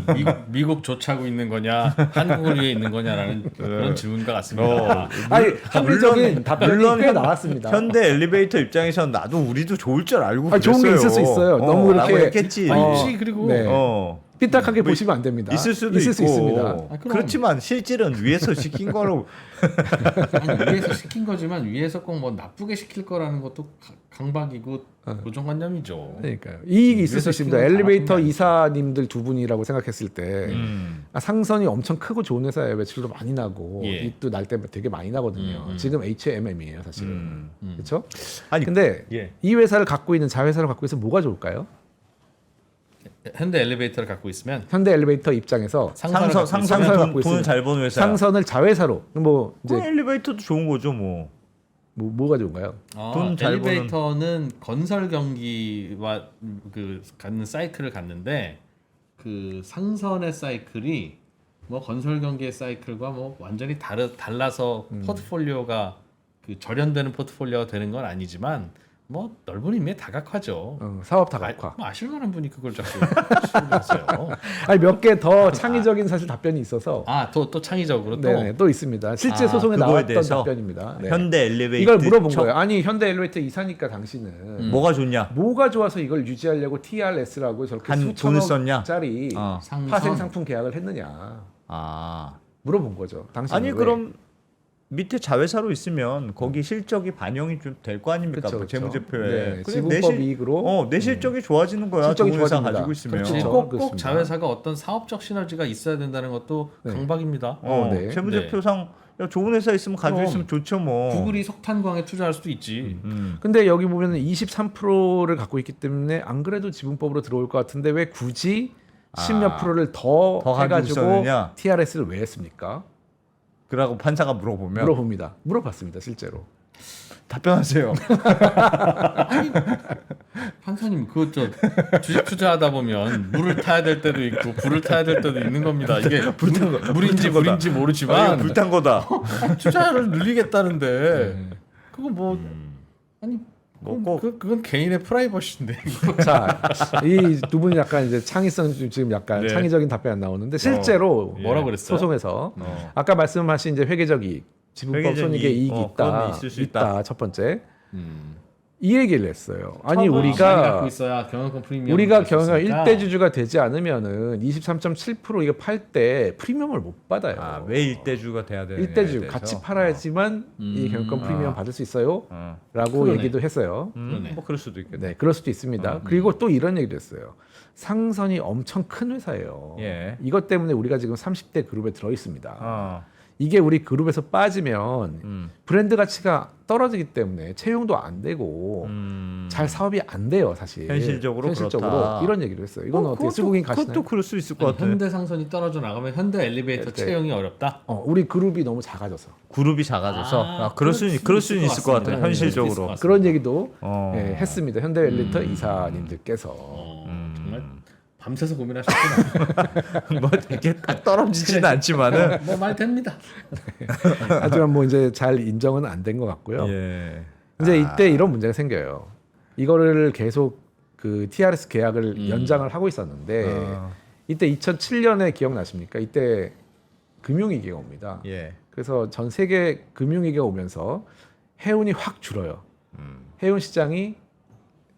미국 조차고 있는 거냐 한국을 위해 있는 거냐라는 그런 질문과 같습니다. 아니 합리적인 답변이 꽤 나왔습니다. 현대 엘리베이터 입장에서는 나도 우리도 좋을 줄 알고 그랬어요. 좋은 게 있을 수 있어요. 너무 라고 이렇게 했겠지. 있지. 그리고 네. 삐딱하게 뭐 보시면 안 됩니다. 있을 수도 있을 수 있고. 있습니다. 그럼. 그렇지만 실질은 위에서 시킨 거로 아니, 위에서 시킨 거지만 위에서 꼭 뭐 나쁘게 시킬 거라는 것도 강박이고 고정관념이죠. 그러니까요. 이익이 있을 수 위에서 있습니다. 시키는 거 엘리베이터 다 이사님들 두 분이라고 생각했을 때 상선이 엄청 크고 좋은 회사에 매출도 많이 나고 예. 이익도 날 때 되게 많이 나거든요. 지금 HMM이에요, 사실은. 그렇죠? 아니 근데 예. 이 회사를 갖고 있는 자회사를 갖고 있어 뭐가 좋을까요? 현대 엘리베이터를 갖고 있으면 현대 엘리베이터 입장에서 상선을 갖고 있으면 상선을 갖고 돈을 있으면 잘 버는 회사. 상선을 자회사로 뭐 이제 엘리베이터도 좋은 거죠, 뭐. 뭐가 좋은가요? 돈잘 엘리베이터는 건설 경기와 그 갖는 사이클을 갖는데 그 상선의 사이클이 뭐 건설 경기의 사이클과 뭐 완전히 달라서 포트폴리오가 그 절연되는 포트폴리오가 되는 건 아니지만 뭐 넓은 의미의 다각화죠. 사업 다각화. 아실만한 분이 그걸 자꾸 하세요. 아니 몇 개 더 창의적인 사실 답변이 있어서 또 창의적으로 또 네, 또 있습니다. 실제 소송에 그거에 나왔던 대해서 답변입니다. 네. 현대 엘리베이터 이걸 물어본 거예요. 아니 현대 엘리베이터 이사니까 당신은 뭐가 좋냐? 뭐가 좋아서 이걸 유지하려고 TRS라고 저렇게 한 돈을 썼냐? 수천억짜리 상선. 파생 상품 계약을 했느냐 물어본 거죠. 당신은 아니 왜? 그럼 밑에 자회사로 있으면 거기 실적이 반영이 좀 될 거 아닙니까? 그쵸, 뭐 그쵸. 재무제표에. 네, 그래, 지분법 이익으로 내 실적이 좋아지는 거야. 실적이 좋은 회사 좋아집니다. 가지고 있으면. 그렇죠. 꼭 그렇습니다. 자회사가 어떤 사업적 시너지가 있어야 된다는 것도 네. 강박입니다. 네. 재무제표상 야, 좋은 회사 있으면 가지고 그럼. 있으면 좋죠 뭐. 구글이 석탄광에 투자할 수도 있지. 근데 여기 보면 23%를 갖고 있기 때문에 안 그래도 지분법으로 들어올 것 같은데 왜 굳이 10몇 프로를 더 더 가지고 해가지고 있었느냐? TRS를 왜 했습니까? 그러고 판사가 물어보면 물어봅니다. 물어봤습니다. 실제로. 답변하세요. 판사님 그거 주식 투자하다 보면 물을 타야 될 때도 있고 불을 타야 될 때도 있는 겁니다. 이게 물인지 물인지 모르지만 불탄 거다. 투자를 늘리겠다는데 그거 뭐 아니 그건 개인의 프라이버시인데. 자, 이 두 분이 약간 이제 창의성 지금 약간 네. 창의적인 답변 안 나오는데 실제로 뭐라고 그랬어요? 소송에서 아까 말씀하신 이제 회계적 이익, 지분법 회계적 손익의 이익, 이익이 그건 있다. 있을 수 있다. 첫 번째. 이 얘기를 했어요. 아니 많이 우리가 갖고 있어야 경영권 프리미엄 경영권 1대 주주가 되지 않으면은 23.7% 이거 팔 때 프리미엄을 못 받아요. 왜 일대주가 돼야 되느냐에 1대 주 대해서. 같이 팔아야지만 이 경영권 프리미엄 받을 수 있어요. 라고 그러네. 얘기도 했어요. 그러네. 뭐 그럴 수도 있겠네. 네, 그럴 수도 있습니다. 그리고 또 이런 얘기도 했어요. 상선이 엄청 큰 회사예요. 예. 이것 때문에 우리가 지금 30대 그룹에 들어 있습니다. 어. 이게 우리 그룹에서 빠지면 브랜드 가치가 떨어지기 때문에 채용도 안 되고 잘 사업이 안 돼요, 사실. 현실적으로 그렇다. 이런 얘기를 했어요. 이건 어떻게 그것도- 수국인 가시나요? 그것도 그럴 수 있을 것 같아. 현대상선이 떨어져 나가면 현대 엘리베이터 네. 채용이 어렵다. 우리 그룹이 너무 작아져서 그룹이 작아져서 그럴 수는 있을 것 같아. 같습니다. 현실적으로. 그럴 수 있을 것 그런 얘기도 어. 했습니다. 현대 엘리베이터 이사님들께서. 정말 밤새서 고민하셨구나. 뭐 이렇게 딱 떨어지지는 않지만은. 뭐 말 됩니다. 하지만 뭐 이제 잘 인정은 안 된 것 같고요. 예. 이제 이때 이런 문제가 생겨요. 이거를 계속 그 TRS 계약을 연장을 하고 있었는데 이때 2007년에 기억나십니까? 이때 금융위기가 옵니다. 예. 그래서 전 세계 금융위기가 오면서 해운이 확 줄어요. 해운 시장이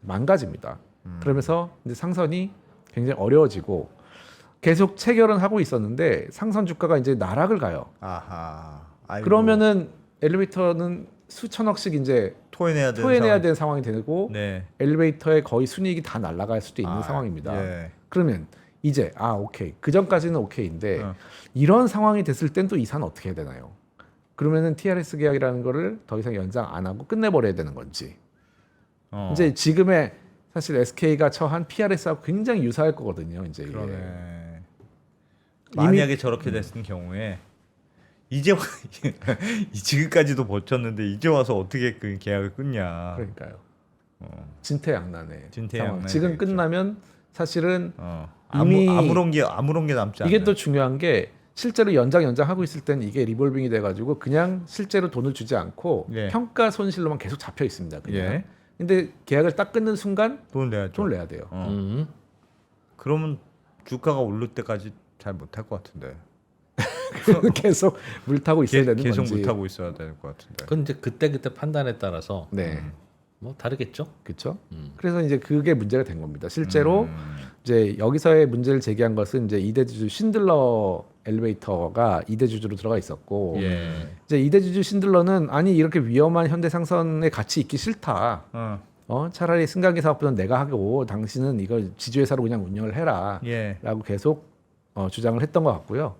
망가집니다. 그러면서 이제 상선이 굉장히 어려워지고 계속 체결은 하고 있었는데 상선 주가가 이제 나락을 가요. 아하. 아이고. 그러면은 엘리베이터는 수천억씩 이제 토해내야 되는 상황이 되고 네. 엘리베이터의 거의 순이익이 다 날아갈 수도 있는 상황입니다. 예. 그러면 이제 오케이. 그 전까지는 오케이인데 어. 이런 상황이 됐을 땐 또 이사는 어떻게 해야 되나요? 그러면은 TRS 계약이라는 거를 더 이상 연장 안 하고 끝내버려야 되는 건지. 이제 지금의 사실 SK가 처한 PRS하고 굉장히 유사할 거거든요. 이제 이게. 그러네. 만약에 저렇게 됐을 경우에 이제 지금까지도 버텼는데 이제 와서 어떻게 그 계약을 끊냐. 그러니까요. 진퇴양난의 진퇴양난이 상황. 지금 되겠죠. 끝나면 사실은 이미 이미 아무런 게 남지 않아요. 이게 또 중요한 게 실제로 연장하고 있을 때는 이게 리볼빙이 돼가지고 그냥 실제로 돈을 주지 않고 예. 평가 손실로만 계속 잡혀 있습니다. 그냥. 예. 근데 계약을 딱 끊는 순간 돈을 내야죠. 돈을 내야 돼요. 그러면 주가가 오를 때까지 잘 못할 것 같은데. 계속 물 타고 있어야 되는 계속 건지. 못하고 있어야 될 것 같은데. 그건 이제 그때 판단에 따라서 네, 뭐 다르겠죠. 그렇죠. 그래서 이제 그게 문제가 된 겁니다. 실제로 이제 여기서의 문제를 제기한 것은 이제 이대주주 신들러 엘리베이터가 이대주주로 들어가 있었고 예. 이제 이대주주 신들러는 아니 이렇게 위험한 현대상선에 같이 있기 싫다. 차라리 승강기 사업부는 내가 하고 당신은 이걸 지주회사로 그냥 운영을 해라. 예. 라고 계속 주장을 했던 것 같고요.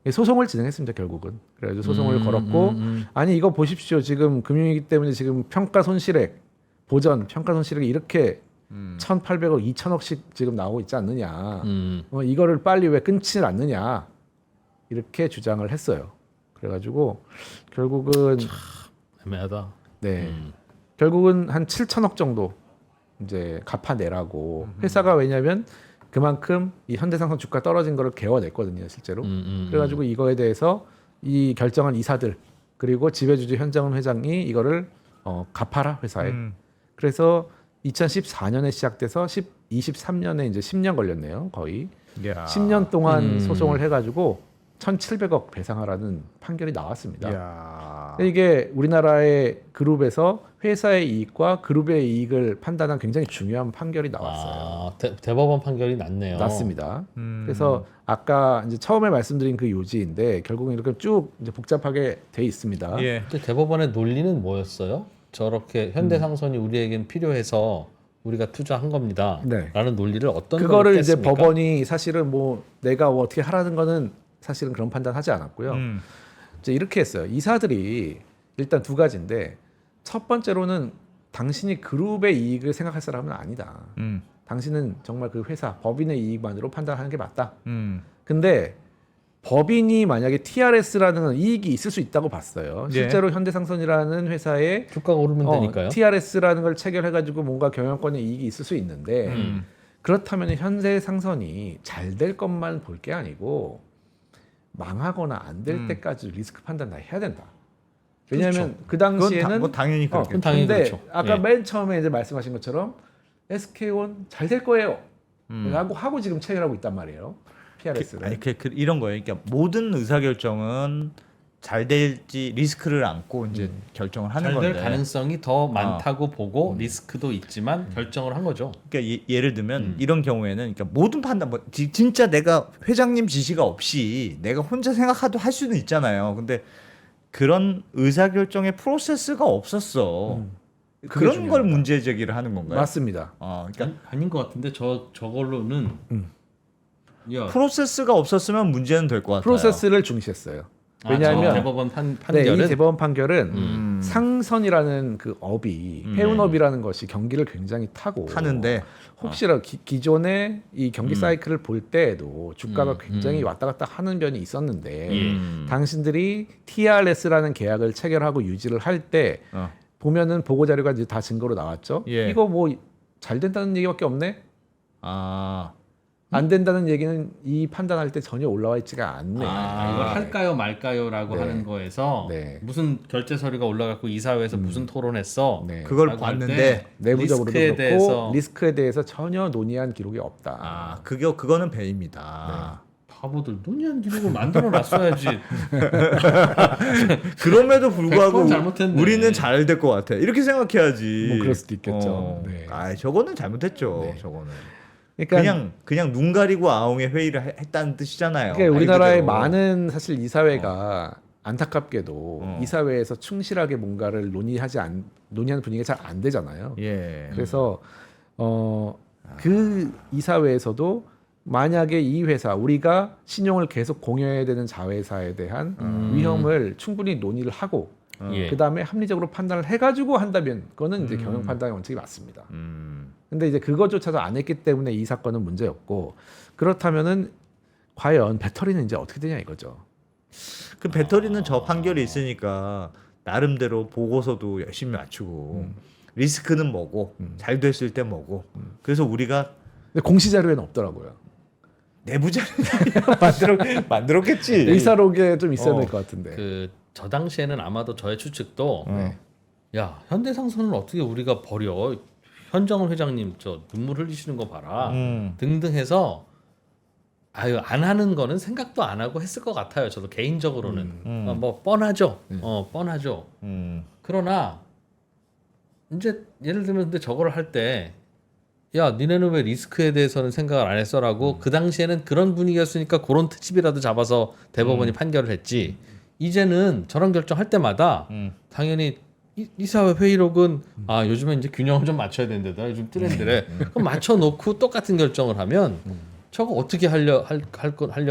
소송을 진행했습니다. 결국은. 그래서 소송을 걸었고 아니 이거 보십시오. 지금 금융위기 때문에 지금 평가 손실액 보전 평가 손실액이 이렇게 1,800억, 2,000억씩 지금 나오고 있지 않느냐. 이거를 빨리 왜 끊지 않느냐. 이렇게 주장을 했어요. 그래가지고 결국은 애매하다. 네. 결국은 한 7천억 정도 이제 갚아내라고 회사가 왜냐하면 그만큼 이 현대상선 주가 떨어진 거를 개워냈거든요, 실제로. 그래가지고 이거에 대해서 이 결정한 이사들 그리고 지배주주 현정은 회장이 이거를 갚아라 회사에. 그래서 2014년에 시작돼서 23년에 이제 10년 걸렸네요. 거의 야. 10년 동안 소송을 해가지고 1,700억 배상하라는 판결이 나왔습니다. 야. 근데 이게 우리나라의 그룹에서 회사의 이익과 그룹의 이익을 판단한 굉장히 중요한 판결이 나왔어요. 대법원 판결이 났네요. 났습니다. 그래서 아까 이제 처음에 말씀드린 그 요지인데 결국은 이렇게 쭉 이제 복잡하게 돼 있습니다. 예. 근데 대법원의 논리는 뭐였어요? 저렇게 현대상선이 우리에겐 필요해서 우리가 투자한 겁니다. 네. 라는 논리를 어떤 그거를 걸로 이제 깼습니까? 법원이 사실은 뭐 내가 어떻게 하라는 거는 사실은 그런 판단하지 않았고요. 이제 이렇게 했어요. 이사들이 일단 두 가지인데 첫 번째로는 당신이 그룹의 이익을 생각할 사람은 아니다. 당신은 정말 그 회사 법인의 이익만으로 판단하는 게 맞다. 근데 법인이 만약에 TRS라는 이익이 있을 수 있다고 봤어요. 실제로 현대상선이라는 회사에 주가가 오르면 되니까요. TRS라는 걸 체결해가지고 뭔가 경영권의 이익이 있을 수 있는데 그렇다면 현대상선이 잘 될 것만 볼 게 아니고 망하거나 안 될 때까지 리스크 판단 다 해야 된다. 왜냐하면 그 당시에는 뭐 당연히 그렇겠죠. 그건 당연히 근데 그렇죠. 아까 예. 맨 처음에 이제 말씀하신 것처럼 SK1 잘 될 거예요. 하고 지금 체결하고 있단 말이에요. PRS를. 아니 이런 거예요. 그러니까 모든 의사결정은 잘 될지 리스크를 안고 이제 결정을 하는 잘 될 건데. 가능성이 더 많다고 보고 리스크도 있지만 결정을 한 거죠. 그러니까 예를 들면 이런 경우에는 그러니까 모든 판단 뭐 진짜 내가 회장님 지시가 없이 내가 혼자 생각하도 할 수는 있잖아요. 근데 그런 의사결정의 프로세스가 없었어. 그런 걸 중요합니다. 문제 제기를 하는 건가요? 맞습니다. 그러니까 아닌 것 같은데 저걸로는 야, 프로세스가 없었으면 문제는 될 것 같아요. 프로세스를 중시했어요. 왜냐하면 대법원 네, 판결은 이 대법원 판결은 상선이라는 그 업이 해운업이라는 것이 경기를 굉장히 타는데 혹시라도 기존의 이 경기 사이클을 볼 때에도 주가가 굉장히 왔다 갔다 하는 변이 있었는데 당신들이 TRS라는 계약을 체결하고 유지를 할 때 보면은 보고 자료가 이제 다 증거로 나왔죠. 예. 이거 뭐 잘 된다는 얘기밖에 없네. 안 된다는 얘기는 이 판단할 때 전혀 올라와 있지가 않네. 이걸 할까요 말까요라고 네. 하는 거에서 네. 무슨 결제 서류가 올라갔고 이사회에서 무슨 토론했어. 네. 그걸 라고 할 봤는데 때 내부적으로도 리스크에 그렇고 대해서 리스크에 대해서 전혀 논의한 기록이 없다. 그거는 배입니다. 바보들 논의한 기록을 만들어 놨어야지. 그럼에도 불구하고 그건 잘못했네. 우리는 잘 될 것 같아. 이렇게 생각해야지. 뭐 그럴 수도 있겠죠. 네. 저거는 잘못했죠. 네. 저거는. 그러니까 그냥 눈 가리고 아웅의 회의를 했다는 뜻이잖아요. 그러니까 우리나라의 말 그대로. 많은 사실 이사회가 안타깝게도 이사회에서 충실하게 뭔가를 논의하는 분위기가 잘 안 되잖아요. 예. 그래서 그 이사회에서도 만약에 이 회사 우리가 신용을 계속 공여해야 되는 자회사에 대한 위험을 충분히 논의를 하고 예. 그 다음에 합리적으로 판단을 해가지고 한다면 그거는 이제 경영 판단의 원칙이 맞습니다. 근데 이제 그것조차도 안 했기 때문에 이 사건은 문제였고 그렇다면은 과연 배터리는 이제 어떻게 되냐 이거죠. 그 배터리는 저 판결이 있으니까 나름대로 보고서도 열심히 맞추고 리스크는 뭐고 잘 됐을 때 뭐고 그래서 우리가 근데 공시 자료에는 없더라고요. 내부 자료 만들었겠지. 의사록에 좀 있어야 될 것 같은데. 저 당시에는 아마도 저의 추측도 네. 야 현대상선을 어떻게 우리가 버려? 현정훈 회장님 저 눈물 흘리시는 거 봐라 등등 해서 안 하는 거는 생각도 안 하고 했을 것 같아요. 저도 개인적으로는 뭐 뻔하죠. 뻔하죠. 그러나 이제 예를 들면 근데 저거를 할 때 야 니네는 왜 리스크에 대해서는 생각을 안 했어라고 그 당시에는 그런 분위기였으니까 그런 특집이라도 잡아서 대법원이 판결을 했지. 이제는 저런 결정할 때마다 당연히 이사회 회의록은 요즘에 이제 균형을 좀 맞춰야 된다. 요즘 트렌드래. 그럼 맞춰놓고 똑같은 결정을 하면 저거 어떻게 하려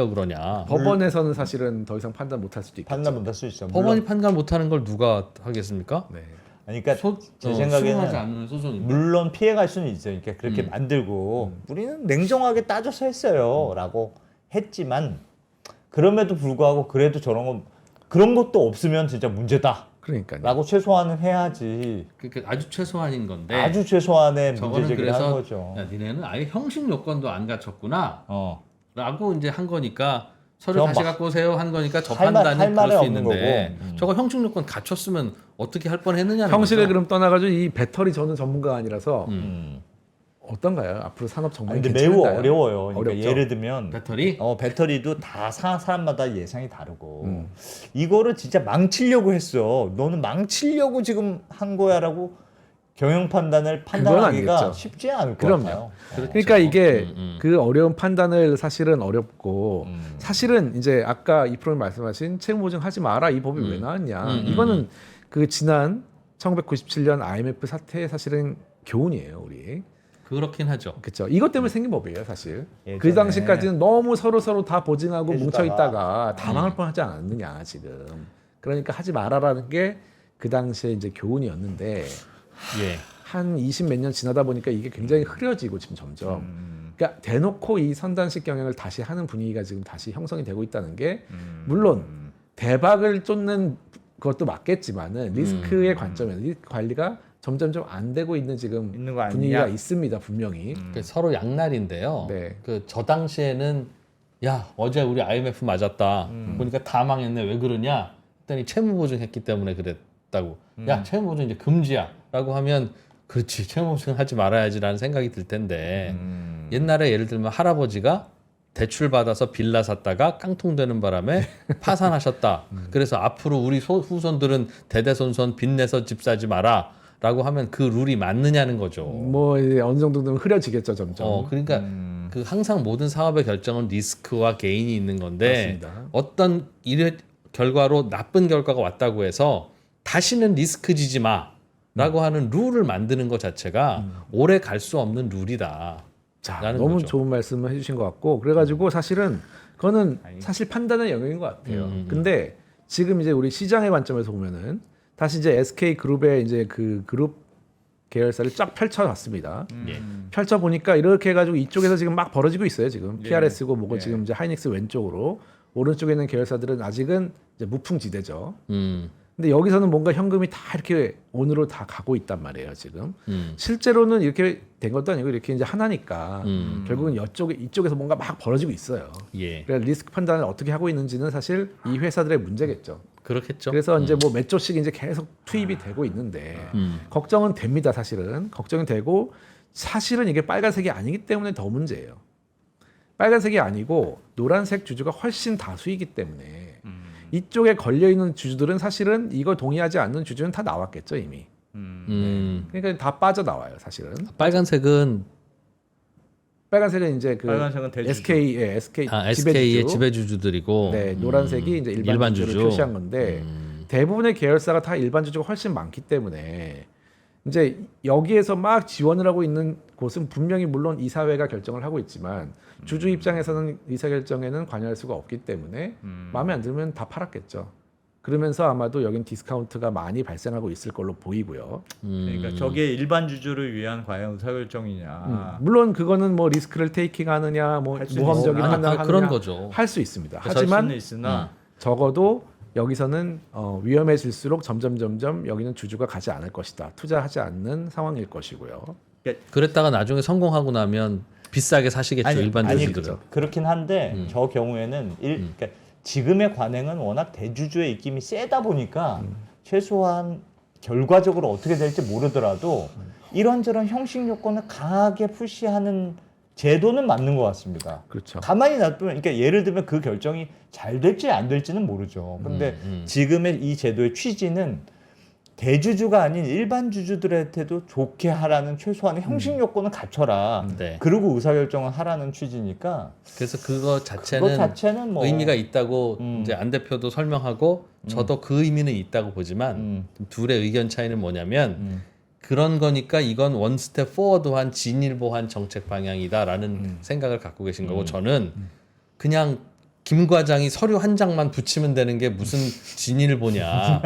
그러냐. 법원에서는 사실은 더 이상 판단 못 할 수도 있겠죠. 판단 못 할 수 있어. 법원이 판단 못하는 걸 누가 하겠습니까? 네. 그러니까 제 수긍하지 생각에는 않는 소송인데. 물론 피해갈 수는 있어요. 그러니까 그렇게 만들고 우리는 냉정하게 따져서 했어요라고 했지만 그럼에도 불구하고 그래도 그런 것도 없으면 진짜 문제다라고 그러니까요. 최소한은 해야지. 그러니까 아주 최소한인 건데. 아주 최소한의 문제 저거는 제기를 한 그래서 거죠. 야, 니네는 아예 형식 요건도 안 갖췄구나. 라고 이제 한 거니까 서류 저 다시 막- 갖고 오세요 한 거니까 저 할 말- 판단은 할 말이 그럴 수 없는 있는데 거고. 저거 형식 요건 갖췄으면 어떻게 할 뻔했느냐는 형식을 거죠. 그럼 떠나가지고 이 배터리 저는 전문가가 아니라서 음. 어떤가요? 앞으로 산업 정말 근데 매우 괜찮은가요? 어려워요. 그러니까 어렵죠? 예를 들면 배터리 배터리도 다 사람마다 예상이 다르고 이거를 진짜 망치려고 했어. 너는 망치려고 지금 한 거야라고 경영 판단을 판단하기가 아니겠죠. 쉽지 않을 것 그럼요. 같아요. 그러니까 이게 음. 그 어려운 판단을 사실은 어렵고 사실은 이제 아까 이 프로님 말씀하신 채무보증 하지 마라 이 법이 왜 나왔냐 이거는 그 지난 1997년 IMF 사태의 사실은 교훈이에요 우리. 그렇긴 하죠. 그렇죠. 이것 때문에 생긴 법이에요, 사실. 예전에 그 당시까지는 너무 서로 다 보증하고 해주다가. 뭉쳐 있다가 다 망할 뻔하지 않았느냐 지금. 그러니까 하지 말아라는 게 그 당시에 이제 교훈이었는데 예. 한 20 몇 년 지나다 보니까 이게 굉장히 흐려지고 지금 점점. 그러니까 대놓고 이 선단식 경영을 다시 하는 분위기가 지금 다시 형성이 되고 있다는 게 물론 대박을 쫓는 그것도 맞겠지만은 리스크의 관점에서 리스크 관리가 점점 좀 안 되고 있는 지금 있는 거 아니냐? 분위기가 있습니다 분명히. 그 서로 양날인데요. 네. 그 저 당시에는 야 어제 우리 IMF 맞았다. 보니까 다 망했네. 왜 그러냐? 했더니 채무보증했기 때문에 그랬다고. 야 채무보증 이제 금지야라고 하면 그렇지 채무보증 하지 말아야지라는 생각이 들 텐데 옛날에 예를 들면 할아버지가 대출 받아서 빌라 샀다가 깡통되는 바람에 파산하셨다. 그래서 앞으로 우리 후손들은 대대손손 빚내서 집 사지 마라. 라고 하면 그 룰이 맞느냐는 거죠. 뭐 이제 어느 정도는 흐려지겠죠 점점. 그러니까 그 항상 모든 사업의 결정은 리스크와 개인이 있는 건데 맞습니다. 어떤 일의 결과로 나쁜 결과가 왔다고 해서 다시는 리스크지지 마라고 하는 룰을 만드는 것 자체가 오래 갈 수 없는 룰이다. 자, 라는 너무 거죠. 좋은 말씀을 해주신 것 같고 그래가지고 사실은 그거는 사실 판단의 영역인 것 같아요. 근데 지금 이제 우리 시장의 관점에서 보면은 다시 이제 SK 그룹의 이제 그 그룹 계열사를 쫙 펼쳐봤습니다. 예. 펼쳐 보니까 이렇게 해가지고 이쪽에서 지금 막 벌어지고 있어요. 지금 예. PRS고 뭐고 예. 지금 이제 하이닉스 왼쪽으로 오른쪽에 있는 계열사들은 아직은 이제 무풍지대죠. 근데 여기서는 뭔가 현금이 다 이렇게 온으로 다 가고 있단 말이에요. 지금 실제로는 이렇게 된 것도 아니고 이렇게 이제 하나니까 결국은 이쪽에서 뭔가 막 벌어지고 있어요. 예. 그래서 리스크 판단을 어떻게 하고 있는지는 사실 이 회사들의 문제겠죠. 그렇겠죠. 그래서 이제 뭐 몇 조씩 이제 계속 투입이 되고 있는데 걱정은 됩니다. 사실은 걱정이 되고 사실은 이게 빨간색이 아니기 때문에 더 문제예요. 빨간색이 아니고 노란색 주주가 훨씬 다수이기 때문에 이쪽에 걸려 있는 주주들은 사실은 이거 동의하지 않는 주주는 다 나왔겠죠 이미. 그러니까 다 빠져 나와요 사실은. 빨간색은 빨간색은 이제 그 빨간색은 대주주. SK SK의 지배주주들이고 네, 노란색이 이제 일반 주주를 주주. 표시한 건데 대부분의 계열사가 다 일반 주주가 훨씬 많기 때문에 이제 여기에서 막 지원을 하고 있는 곳은 분명히 물론 이사회가 결정을 하고 있지만 주주 입장에서는 의사결정에는 관여할 수가 없기 때문에 마음에 안 들면 다 팔았겠죠. 그러면서 아마도 여긴 디스카운트가 많이 발생하고 있을 걸로 보이고요. 그러니까 저게 일반 주주를 위한 과연 의사결정이냐. 물론 그거는 뭐 리스크를 테이킹하느냐, 뭐 할수 모험적인 있어. 판단하느냐 그런 거죠. 할 수 있습니다. 그럴 하지만 수는 있으나 적어도 여기서는 위험해질수록 점점 여기는 주주가 가지 않을 것이다. 투자하지 않는 상황일 것이고요. 그랬다가 나중에 성공하고 나면 비싸게 사시겠죠. 일반 아니, 주주들은. 그렇긴 한데 저 경우에는 그러니까 지금의 관행은 워낙 대주주의 입김이 세다 보니까 최소한 결과적으로 어떻게 될지 모르더라도 이런저런 형식 요건을 강하게 푸시하는 제도는 맞는 것 같습니다. 그렇죠. 가만히 놔두면, 그러니까 예를 들면 그 결정이 잘 될지 안 될지는 모르죠. 근데 지금의 이 제도의 취지는 대주주가 아닌 일반 주주들한테도 좋게 하라는 최소한의 형식 요건을 갖춰라. 네. 그리고 의사결정을 하라는 취지니까 그래서 그거 자체는 뭐 의미가 있다고 이제 안 대표도 설명하고 저도 그 의미는 있다고 보지만 둘의 의견 차이는 뭐냐면 그런 거니까 이건 원 스텝 포워드한 진일보한 정책 방향이다라는 생각을 갖고 계신 거고 저는 그냥 김 과장이 서류 한 장만 붙이면 되는 게 무슨 진일보냐.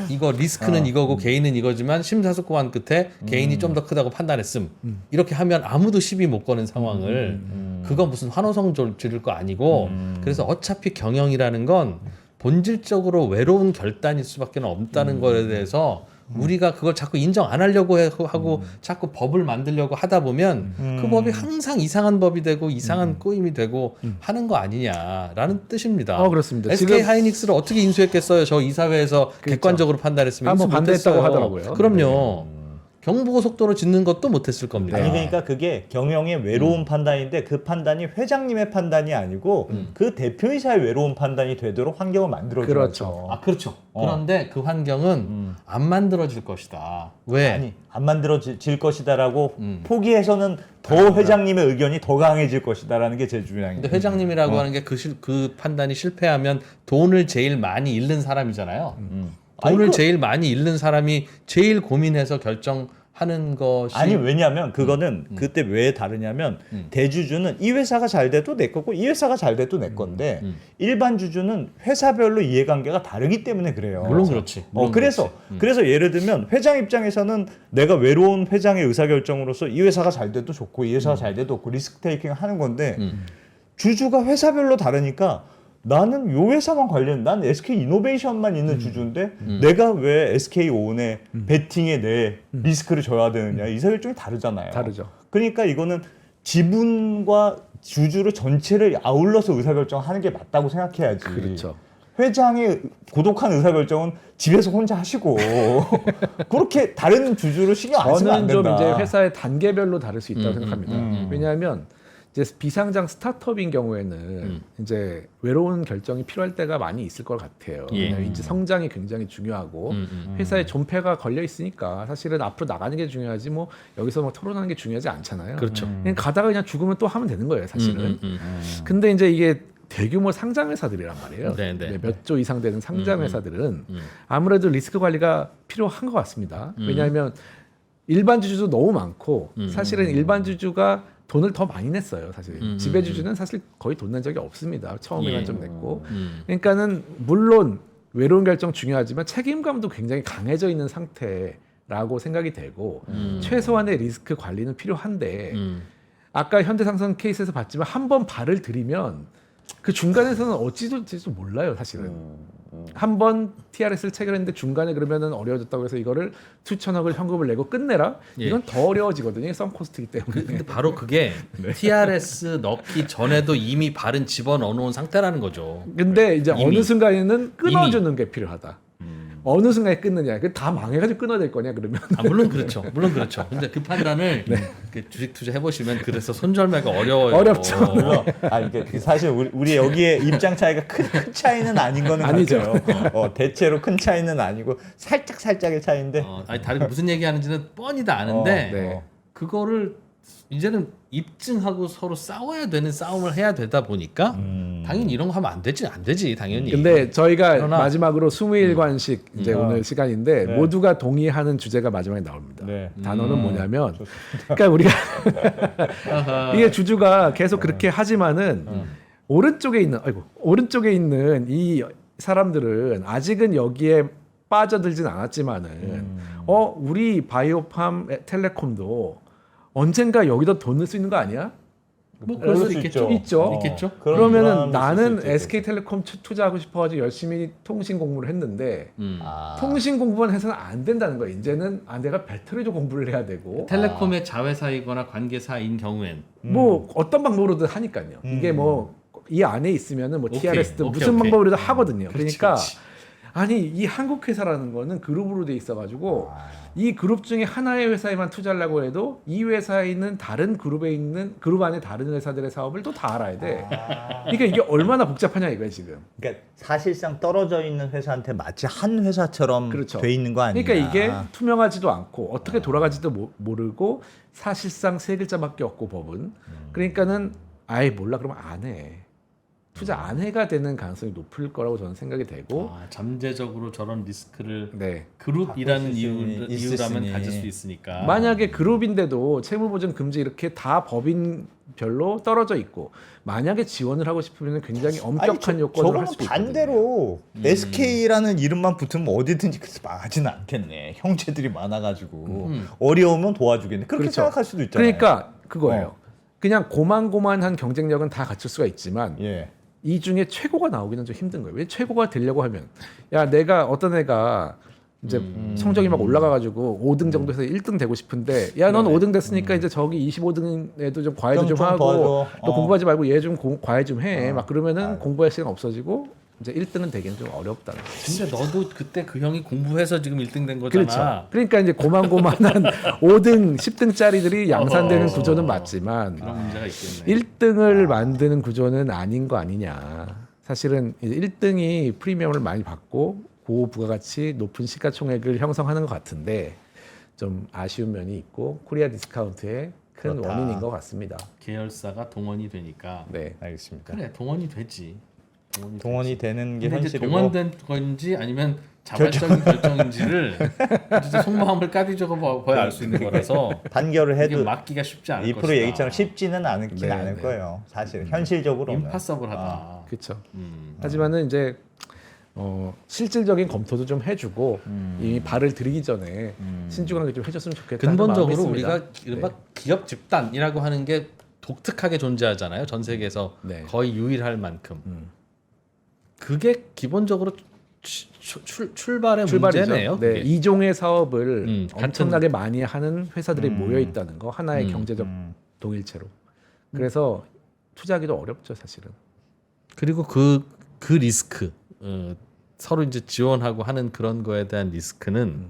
이거 리스크는 이거고 개인은 이거지만 심사숙고한 끝에 개인이 좀 더 크다고 판단했음. 이렇게 하면 아무도 시비 못 거는 상황을 그거 무슨 환호성 지를 거 아니고 그래서 어차피 경영이라는 건 본질적으로 외로운 결단일 수밖에 없다는 거에 대해서 우리가 그걸 자꾸 인정 안 하려고 하고 자꾸 법을 만들려고 하다 보면 그 법이 항상 이상한 법이 되고 이상한 꼬임이 되고 하는 거 아니냐라는 뜻입니다. 그렇습니다. SK 지금 하이닉스를 어떻게 인수했겠어요? 저 이사회에서 객관적으로 판단했으면 뭐 인수 반대했다고 못했어요. 하더라고요. 그럼요. 경부고속도로 짓는 것도 못했을 겁니다. 아니 그러니까 그게 경영의 외로운 판단인데 그 판단이 회장님의 판단이 아니고 그 대표이사의 외로운 판단이 되도록 환경을 만들어주는 그렇죠. 거죠. 아 그렇죠. 그런데 그 환경은 안 만들어질 것이다. 왜? 아니 안 만들어질 것이다라고 포기해서는 더 회장님의 의견이 더 강해질 것이다라는 게 제일 중요한 근데 게. 회장님이라고 하는 게 그 판단이 실패하면 돈을 제일 많이 잃는 사람이잖아요. 돈을 아니, 제일 많이 잃는 사람이 제일 고민해서 결정하는 것이 아니 왜냐하면 그거는 그때 왜 다르냐면 대주주는 이 회사가 잘 돼도 내 거고 이 회사가 잘 돼도 내 건데 일반 주주는 회사별로 이해관계가 다르기 때문에 그래요. 물론 그렇지. 물론 그래서 그래서 예를 들면 회장 입장에서는 내가 외로운 회장의 의사결정으로서 이 회사가 잘 돼도 좋고 이 회사가 잘 돼도 좋고 리스크 테이킹 하는 건데 주주가 회사별로 다르니까 나는 요 회사만 난 SK 이노베이션만 있는 주주인데 내가 왜 SK 온에 베팅에 내 리스크를 져야 되느냐 의사결정이 다르잖아요. 다르죠. 그러니까 이거는 지분과 주주를 전체를 아울러서 의사결정하는 게 맞다고 생각해야지. 그렇죠. 회장의 고독한 의사결정은 집에서 혼자 하시고 그렇게 다른 주주를 신경 안 쓰면 안 저는 좀 된다. 이제 회사의 단계별로 다를 수 있다고 생각합니다. 왜냐하면 이제 비상장 스타트업인 경우에는 이제 외로운 결정이 필요할 때가 많이 있을 것 같아요. 예. 왜냐하면 이제 성장이 굉장히 중요하고 회사의 존폐가 걸려 있으니까 사실은 앞으로 나가는 게 중요하지 뭐 여기서 뭐 토론하는 게 중요하지 않잖아요. 그렇죠. 그냥 가다가 그냥 죽으면 또 하면 되는 거예요, 사실은. 근데 이제 이게 대규모 상장 회사들이란 말이에요. 네. 몇 조 이상 되는 상장 회사들은 아무래도 리스크 관리가 필요한 것 같습니다. 왜냐하면 일반 주주도 너무 많고 사실은 일반 주주가 돈을 더 많이 냈어요. 사실 지배주주는 사실 거의 돈 낸 적이 없습니다. 처음에만 좀 냈고. 그러니까는 물론 외로운 결정 중요하지만 책임감도 굉장히 강해져 있는 상태라고 생각이 되고 최소한의 리스크 관리는 필요한데 아까 현대상선 케이스에서 봤지만 한 번 발을 들이면 그 중간에서는 어찌 될지 몰라요, 사실은. 한 번 TRS를 체결했는데 중간에 그러면은 어려워졌다고 해서 이거를 수천억을 현금을 내고 끝내라? 이건 더 어려워지거든요. 썬코스트이기 때문에. 근데 바로 그게 TRS 넣기 전에도 이미 발은 집어넣어 놓은 상태라는 거죠. 근데 이제 이미. 어느 순간에는 끊어주는 게 필요하다. 어느 순간에 끊느냐? 그 다 망해가지고 끊어야 될 거냐 그러면? 물론 그렇죠. 근데 그 판단을 그 주식 투자 해보시면 그래서 손절매가 어려워요. 어렵죠. 물론 이게 사실 우리 여기에 입장 차이가 큰 차이는 아닌 거는 아니죠. 같아요. 대체로 큰 차이는 아니고 살짝의 차이인데 아니 다른 무슨 얘기하는지는 뻔히 다 아는데 네. 그거를 이제는 입증하고 서로 싸워야 되는 싸움을 해야 되다 보니까 당연히 이런 거 하면 안 되지 당연히. 근데 저희가 그러나- 마지막으로 20일관식 이제 오늘 시간인데 네. 모두가 동의하는 주제가 마지막에 나옵니다. 네. 단어는 뭐냐면 그러니까 우리가 이게 주주가 계속 그렇게 하지만은 오른쪽에 있는 이 사람들은 아직은 여기에 빠져들진 않았지만은 우리 바이오팜 텔레콤도 언젠가 여기다 돈 넣을 수 있는 거 아니야? 뭐 그럴 수 수 있겠죠. 있죠. 있겠죠. 그런 그러면은 불안함이 나는 있을 수 SK텔레콤 투자하고 싶어가지고 열심히 통신 공부를 했는데 아. 통신 공부만 해서는 안 된다는 거예요. 이제는 내가 배터리도 공부를 해야 되고 텔레콤의 자회사이거나 관계사인 경우엔 뭐 어떤 방법으로든 하니까요. 이게 뭐 이 안에 있으면은 뭐 오케이, TRS도 오케이, 무슨 오케이. 방법으로든 하거든요. 그렇지, 그러니까 그렇지. 아니 이 한국 회사라는 거는 그룹으로 돼 있어가지고 이 그룹 중에 하나의 회사에만 투자를 하려고 해도 이 회사에 있는 다른 그룹에 있는 그룹 안에 다른 회사들의 사업을 또 다 알아야 돼. 그러니까 이게 얼마나 복잡하냐 이거야 지금. 그러니까 사실상 떨어져 있는 회사한테 마치 한 회사처럼 그렇죠. 돼 있는 거 아니냐. 그러니까 이게 투명하지도 않고 어떻게 돌아가지도 모르고 사실상 세 글자밖에 없고 법은 그러니까는 아예 몰라 그러면 안 해. 투자 안 해가 되는 가능성이 높을 거라고 저는 생각이 되고 잠재적으로 저런 리스크를 네. 그룹이라는 바꿀 수 이유라면 있으니. 가질 수 있으니까. 만약에 그룹인데도 채무보증 금지 이렇게 다 법인별로 떨어져 있고 만약에 지원을 하고 싶으면 굉장히 엄격한 요건으로 할 저거는 수도 있거든요. 반대로 SK라는 이름만 붙으면 어디든지 그래서 망하지는 않겠네. 형제들이 많아가지고 어려우면 도와주겠네. 그렇게 그렇죠. 생각할 수도 있잖아요. 그러니까 그거예요. 그냥 고만고만한 경쟁력은 다 갖출 수가 있지만 예. 이 중에 최고가 나오기는 좀 힘든 거예요. 왜 최고가 되려고 하면 야 내가 어떤 애가 이제 성적이 막 올라가가지고 5등 정도에서 1등 되고 싶은데 야 넌 5등 됐으니까 이제 저기 25등에도 좀 과외도 좀 하고 도와줘. 너 공부하지 말고 얘 좀 과외 좀 해. 막 그러면은 공부할 시간 없어지고 이제 1등은 되기는 좀 어렵다는 거죠. 근데 너도 그때 그 형이 공부해서 지금 1등 된 거잖아. 그렇죠. 그러니까 이제 고만고만한 5등, 10등짜리들이 양산되는 구조는 맞지만 그런 문제가 있겠네. 1등을 만드는 구조는 아닌 거 아니냐. 사실은 이제 1등이 프리미엄을 많이 받고 고부가가치 높은 시가총액을 형성하는 것 같은데 좀 아쉬운 면이 있고 코리아 디스카운트의 큰 그렇다. 원인인 것 같습니다. 계열사가 동원이 되니까. 네. 알겠습니다. 그래 동원이 되지. 동원이 되는 게 근데 이제 현실이고 동원된 건지 아니면 자발적인 결정인지를 진짜 속마음을 까디적어 봐야 알 수 있는 거라서 단결을 이게 해도 막기가 쉽지 않을 2% 것이다. 얘기처럼 쉽지는 않긴 네, 않을 네. 거예요. 사실 현실적으로는. 임파서블하다. 그렇죠. 음. 하지만은 이제 실질적인 검토도 좀 해주고 이미 발을 들이기 전에 신중하게 좀 해줬으면 좋겠다는 마음이 근본적으로 있습니다. 우리가 이른바 기업 집단이라고 하는 게 독특하게 존재하잖아요. 전 세계에서 네. 거의 유일할 만큼. 그게 기본적으로 출발의 문제네요. 네, 그게. 이종의 사업을 같은- 엄청나게 많이 하는 회사들이 모여 있다는 거 하나의 경제적 동일체로. 그래서 투자하기도 어렵죠, 사실은. 그리고 그 리스크 서로 이제 지원하고 하는 그런 거에 대한 리스크는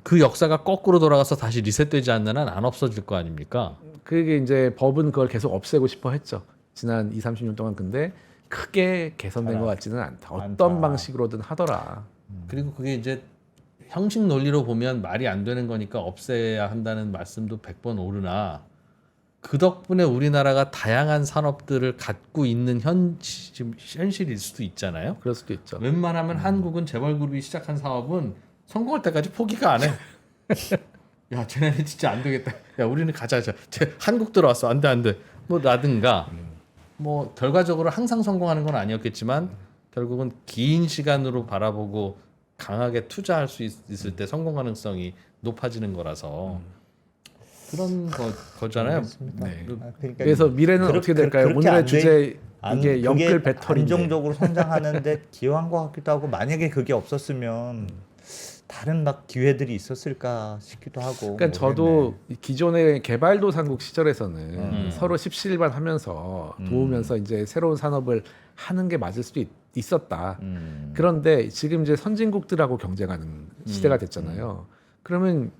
그 역사가 거꾸로 돌아가서 다시 리셋되지 않는 한 안 없어질 거 아닙니까? 그게 이제 법은 그걸 계속 없애고 싶어 했죠. 지난 2, 30년 동안. 근데 크게 개선된 것 같지는 않다. 어떤 방식으로든 하더라. 그리고 그게 이제 형식 논리로 보면 말이 안 되는 거니까 없애야 한다는 말씀도 100번 오르나 그 덕분에 우리나라가 다양한 산업들을 갖고 있는 현실일 수도 있잖아요. 그럴 수도 있죠. 웬만하면 한국은 재벌그룹이 시작한 사업은 성공할 때까지 포기가 안 해. 야, 쟤네는 진짜 안 되겠다. 야, 우리는 가자. 쟤 한국 들어왔어. 안 돼, 안 돼. 뭐 라든가 뭐 결과적으로 항상 성공하는 건 아니었겠지만 결국은 긴 시간으로 바라보고 강하게 투자할 수 있을 때 성공 가능성이 높아지는 거라서 그런 거잖아요. 네. 그러니까 그래서 미래는 어떻게 될까요? 그렇게 오늘의 안 돼- 주제 안- 이게 그게 연끌 배터리인데. 안정적으로 성장하는데 기여한 것 같기도 하고 만약에 그게 없었으면 다른 막 기회들이 있었을까 싶기도 하고. 그러니까 저도 기존의 개발도상국 시절에서는 음. 서로 십시일반하면서 도우면서 이제 새로운 산업을 하는 게 맞을 수도 있었다. 그런데 지금 이제 선진국들하고 경쟁하는 시대가 됐잖아요. 그러면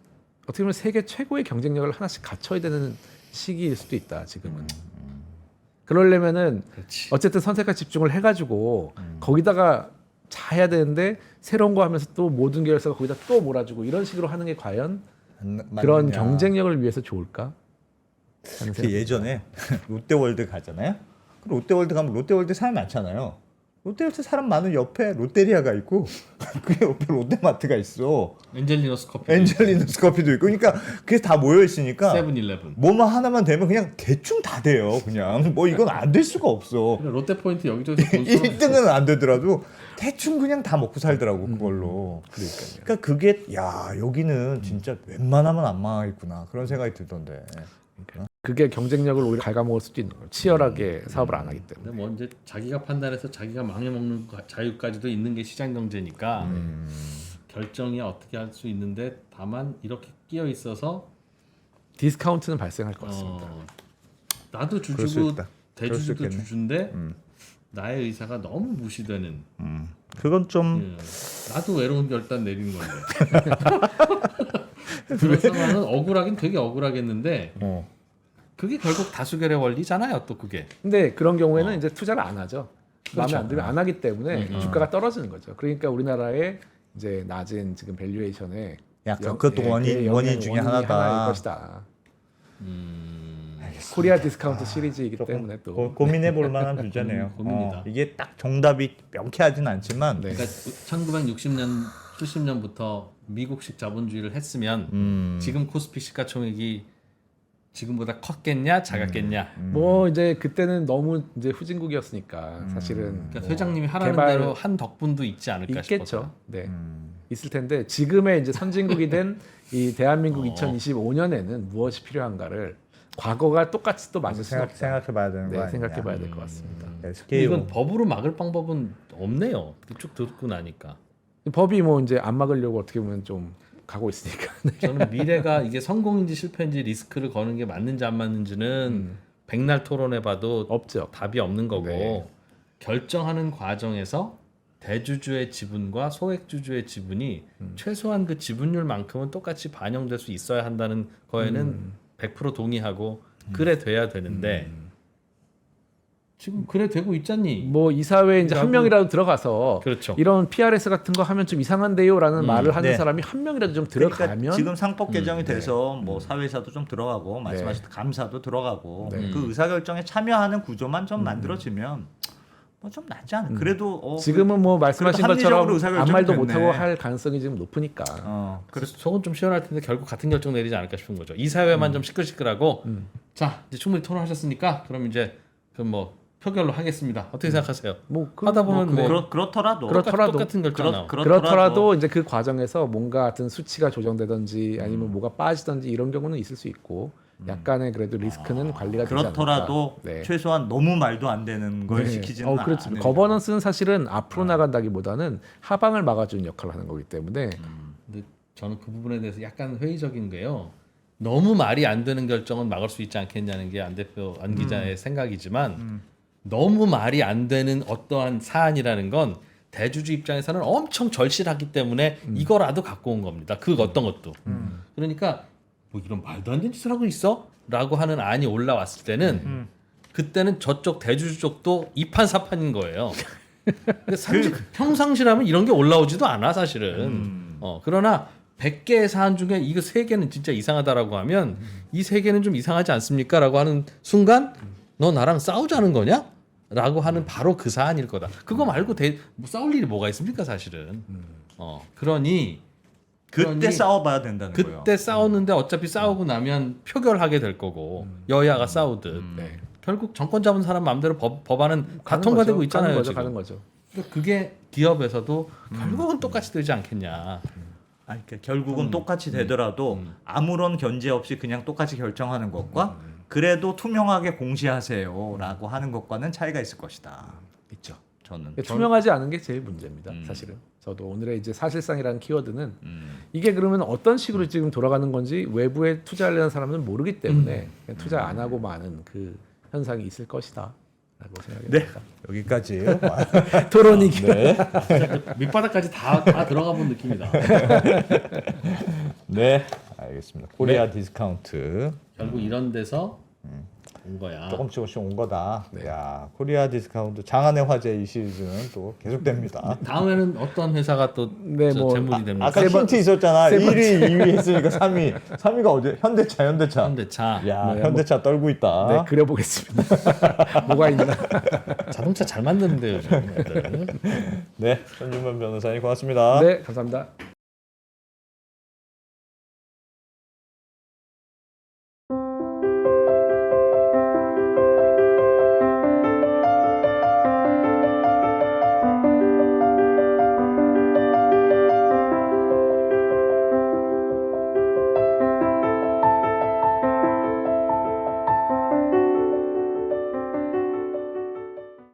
어떻게 보면 세계 최고의 경쟁력을 하나씩 갖춰야 되는 시기일 수도 있다. 지금은. 그러려면은 그렇지. 어쨌든 선택과 집중을 해가지고 거기다가 잘 해야 되는데 새로운 거 하면서 또 모든 계열사가 거기다 또 몰아주고 이런 식으로 하는 게 과연 그런 맞느냐. 경쟁력을 위해서 좋을까? 하는 그 생각이 예전에 롯데월드 가잖아요. 그 롯데월드 가면 롯데월드 사람 많잖아요. 롯데월드 사람 많은 옆에 롯데리아가 있고 그 옆에 롯데마트가 있어. 엔젤리너스 커피, 엔젤리너스 커피도 있고. 그러니까 그게 다 모여 있으니까 세븐일레븐. 뭐만 하나만 되면 그냥 대충 다 돼요. 그냥 뭐 이건 안 될 수가 없어. 롯데포인트 여기저기서 돈 써. 1등은 안 되더라도 대충 그냥 다 먹고 살더라고 그걸로. 그러니까요. 그러니까 그게 야 여기는 진짜 웬만하면 안 망하겠구나 그런 생각이 들던데. 그게 경쟁력을 오히려 갉아먹을 수도 있는 거예요. 치열하게 사업을 안 하기 때문에. 근데 뭐 이제 자기가 판단해서 자기가 망해먹는 자유까지도 있는 게 시장 경제니까 결정이 어떻게 할 수 있는데 다만 이렇게 끼어 있어서 디스카운트는 발생할 것 같습니다. 나도 그럴 수 주주고 있다. 그럴 수 대주주도 있겠네. 주주인데 나의 의사가 너무 무시되는 그건 좀 나도 외로운 결단 내리는 건데 그런 상황은 억울하긴 되게 억울하겠는데 그게 결국 다수결의 원리잖아요. 또 그게 근데 그런 경우에는 이제 투자를 안 하죠. 마음에 그렇죠. 안 들면 안 하기 때문에 주가가 떨어지는 거죠. 그러니까 우리나라의 이제 낮은 지금 밸류에이션에 약간 그것도 원인 중에 하나다. 하나일 것이다. 코리아 디스카운트 시리즈이기 때문에 또 고민해 볼 만한 주제네요. 고민이다. 이게 딱 정답이 명쾌하진 않지만 네. 그러니까 1960년 70년부터 미국식 자본주의를 했으면 지금 코스피 시가총액이 지금보다 컸겠냐 작았겠냐. 뭐 이제 그때는 너무 이제 후진국이었으니까 사실은 그러니까 뭐 회장님이 하라는 개발 대로 한 덕분도 있지 않을까 싶어서. 있겠죠. 네. 있을 텐데 지금의 이제 선진국이 된 이 대한민국 2025년에는 무엇이 필요한가를 과거가 똑같이 또 맞을 수는 없다. 생각해봐야 되는 거 네, 아니냐. 생각해봐야 될 것 같습니다. 근데 SK 이건 법으로 막을 방법은 없네요. 쭉 듣고 나니까. 법이 뭐 이제 안 막으려고 어떻게 보면 좀 가고 있으니까. 저는 미래가 이게 성공인지 실패인지 리스크를 거는 게 맞는지 안 맞는지는 백날 토론해봐도 없죠. 답이 없는 거고 네. 결정하는 과정에서 대주주의 지분과 소액주주의 지분이 최소한 그 지분율만큼은 똑같이 반영될 수 있어야 한다는 거에는 100% 동의하고 그래 돼야 되는데 지금 그래 되고 있잖니. 뭐 이사회에 이제 한 하고- 명이라도 들어가서 그렇죠. 이런 PRS 같은 거 하면 좀 이상한데요라는 말을 하는 네. 사람이 한 명이라도 좀 들어가면 그러니까 지금 상법 개정이 돼서 뭐 사회사도 좀 들어가고 말씀하신 감사도 들어가고 네. 그 의사결정에 참여하는 구조만 좀 만들어지면 뭐 좀 낫지 않을까. 그래도 지금은 뭐 말씀하신 그래도 것처럼 합리적으로 의사결정이 아무 말도 됐네. 못하고 할 가능성이 지금 높으니까. 그래서 속은 좀 시원할 텐데 결국 같은 결정 내리지 않을까 싶은 거죠. 이사회만 좀 시끌시끌하고 자 이제 충분히 토론하셨으니까 그럼 이제 그 뭐 표결로 하겠습니다. 어떻게 생각하세요? 뭐 그- 하다 보면 뭐 뭐 그렇더라도 그렇더라도 똑같은 결정 나오고. 그렇더라도 이제 그 과정에서 뭔가 같은 수치가 조정되든지 아니면 뭐가 빠지든지 이런 경우는 있을 수 있고 약간의 그래도 리스크는 관리가 되지 않을까. 그렇더라도 네. 최소한 너무 말도 안 되는 걸 네. 시키지는 그렇지. 않으려고. 거버넌스는 사실은 앞으로 나간다기보다는 하방을 막아주는 역할을 하는 거기 때문에 근데 저는 그 부분에 대해서 약간 회의적인 게요. 너무 말이 안 되는 결정은 막을 수 있지 않겠냐는 게 안 대표 안 기자의 생각이지만 너무 말이 안 되는 어떠한 사안이라는 건 대주주 입장에서는 엄청 절실하기 때문에 이거라도 갖고 온 겁니다. 그 어떤 것도. 그러니까 뭐 이런 말도 안 되는 짓을 하고 있어?라고 하는 안이 올라왔을 때는 그때는 저쪽 대주주 쪽도 이판사판인 거예요. 근데 평상시라면 이런 게 올라오지도 않아 사실은. 그러나 100개의 사안 중에 이거 3개는 진짜 이상하다라고 하면 이 3개는 좀 이상하지 않습니까?라고 하는 순간 너 나랑 싸우자는 거냐? 라고 하는 바로 그 사안일 거다. 그거 말고 뭐 싸울 일이 뭐가 있습니까 사실은. 그러니 그때 싸워봐야 된다는 거예요. 그때 싸웠는데 어차피 싸우고 나면 표결하게 될 거고 여야가 싸우듯 네. 결국 정권 잡은 사람 마음대로 법안은 다 가는 통과되고 거죠. 있잖아요. 가는 거죠. 지금. 가는 거죠. 그러니까 그게 기업에서도 결국은 똑같이 되지 않겠냐. 아니, 그러니까 결국은 똑같이 되더라도 아무런 견제 없이 그냥 똑같이 결정하는 것과 그래도 투명하게 공시하세요라고 하는 것과는 차이가 있을 것이다. 있죠. 저는 투명하지 않은 게 제일 문제입니다. 사실은 저도 오늘의 이제 사실상이라는 키워드는 이게 그러면 어떤 식으로 지금 돌아가는 건지 외부에 투자하려는 사람은 모르기 때문에 그냥 투자 안 하고 마는 그 현상이 있을 것이다라고 생각합니다. 여기까지. 토론이 네. 밑바닥까지 다 들어가 본 느낌이다. 네, 알겠습니다. 코리아 디스카운트 결국 이런 데서 온 거야. 조금씩 온 거다. 야, 코리아 디스카운트 장안의 화제 이 시리즈는 또 계속됩니다. 다음에는 어떤 회사가 또 네, 뭐, 재물이 됩니까? 아까 힌트 있었잖아. 1위, 2위 했으니까 3위. 3위가 어디? 현대차. 현대차. 야, 네, 현대차 떨고 있다. 네, 그려보겠습니다. 뭐가 있나? 자동차 잘 만드는데요. 요즘 애들. 네, 손준만 변호사님 고맙습니다. 네, 감사합니다.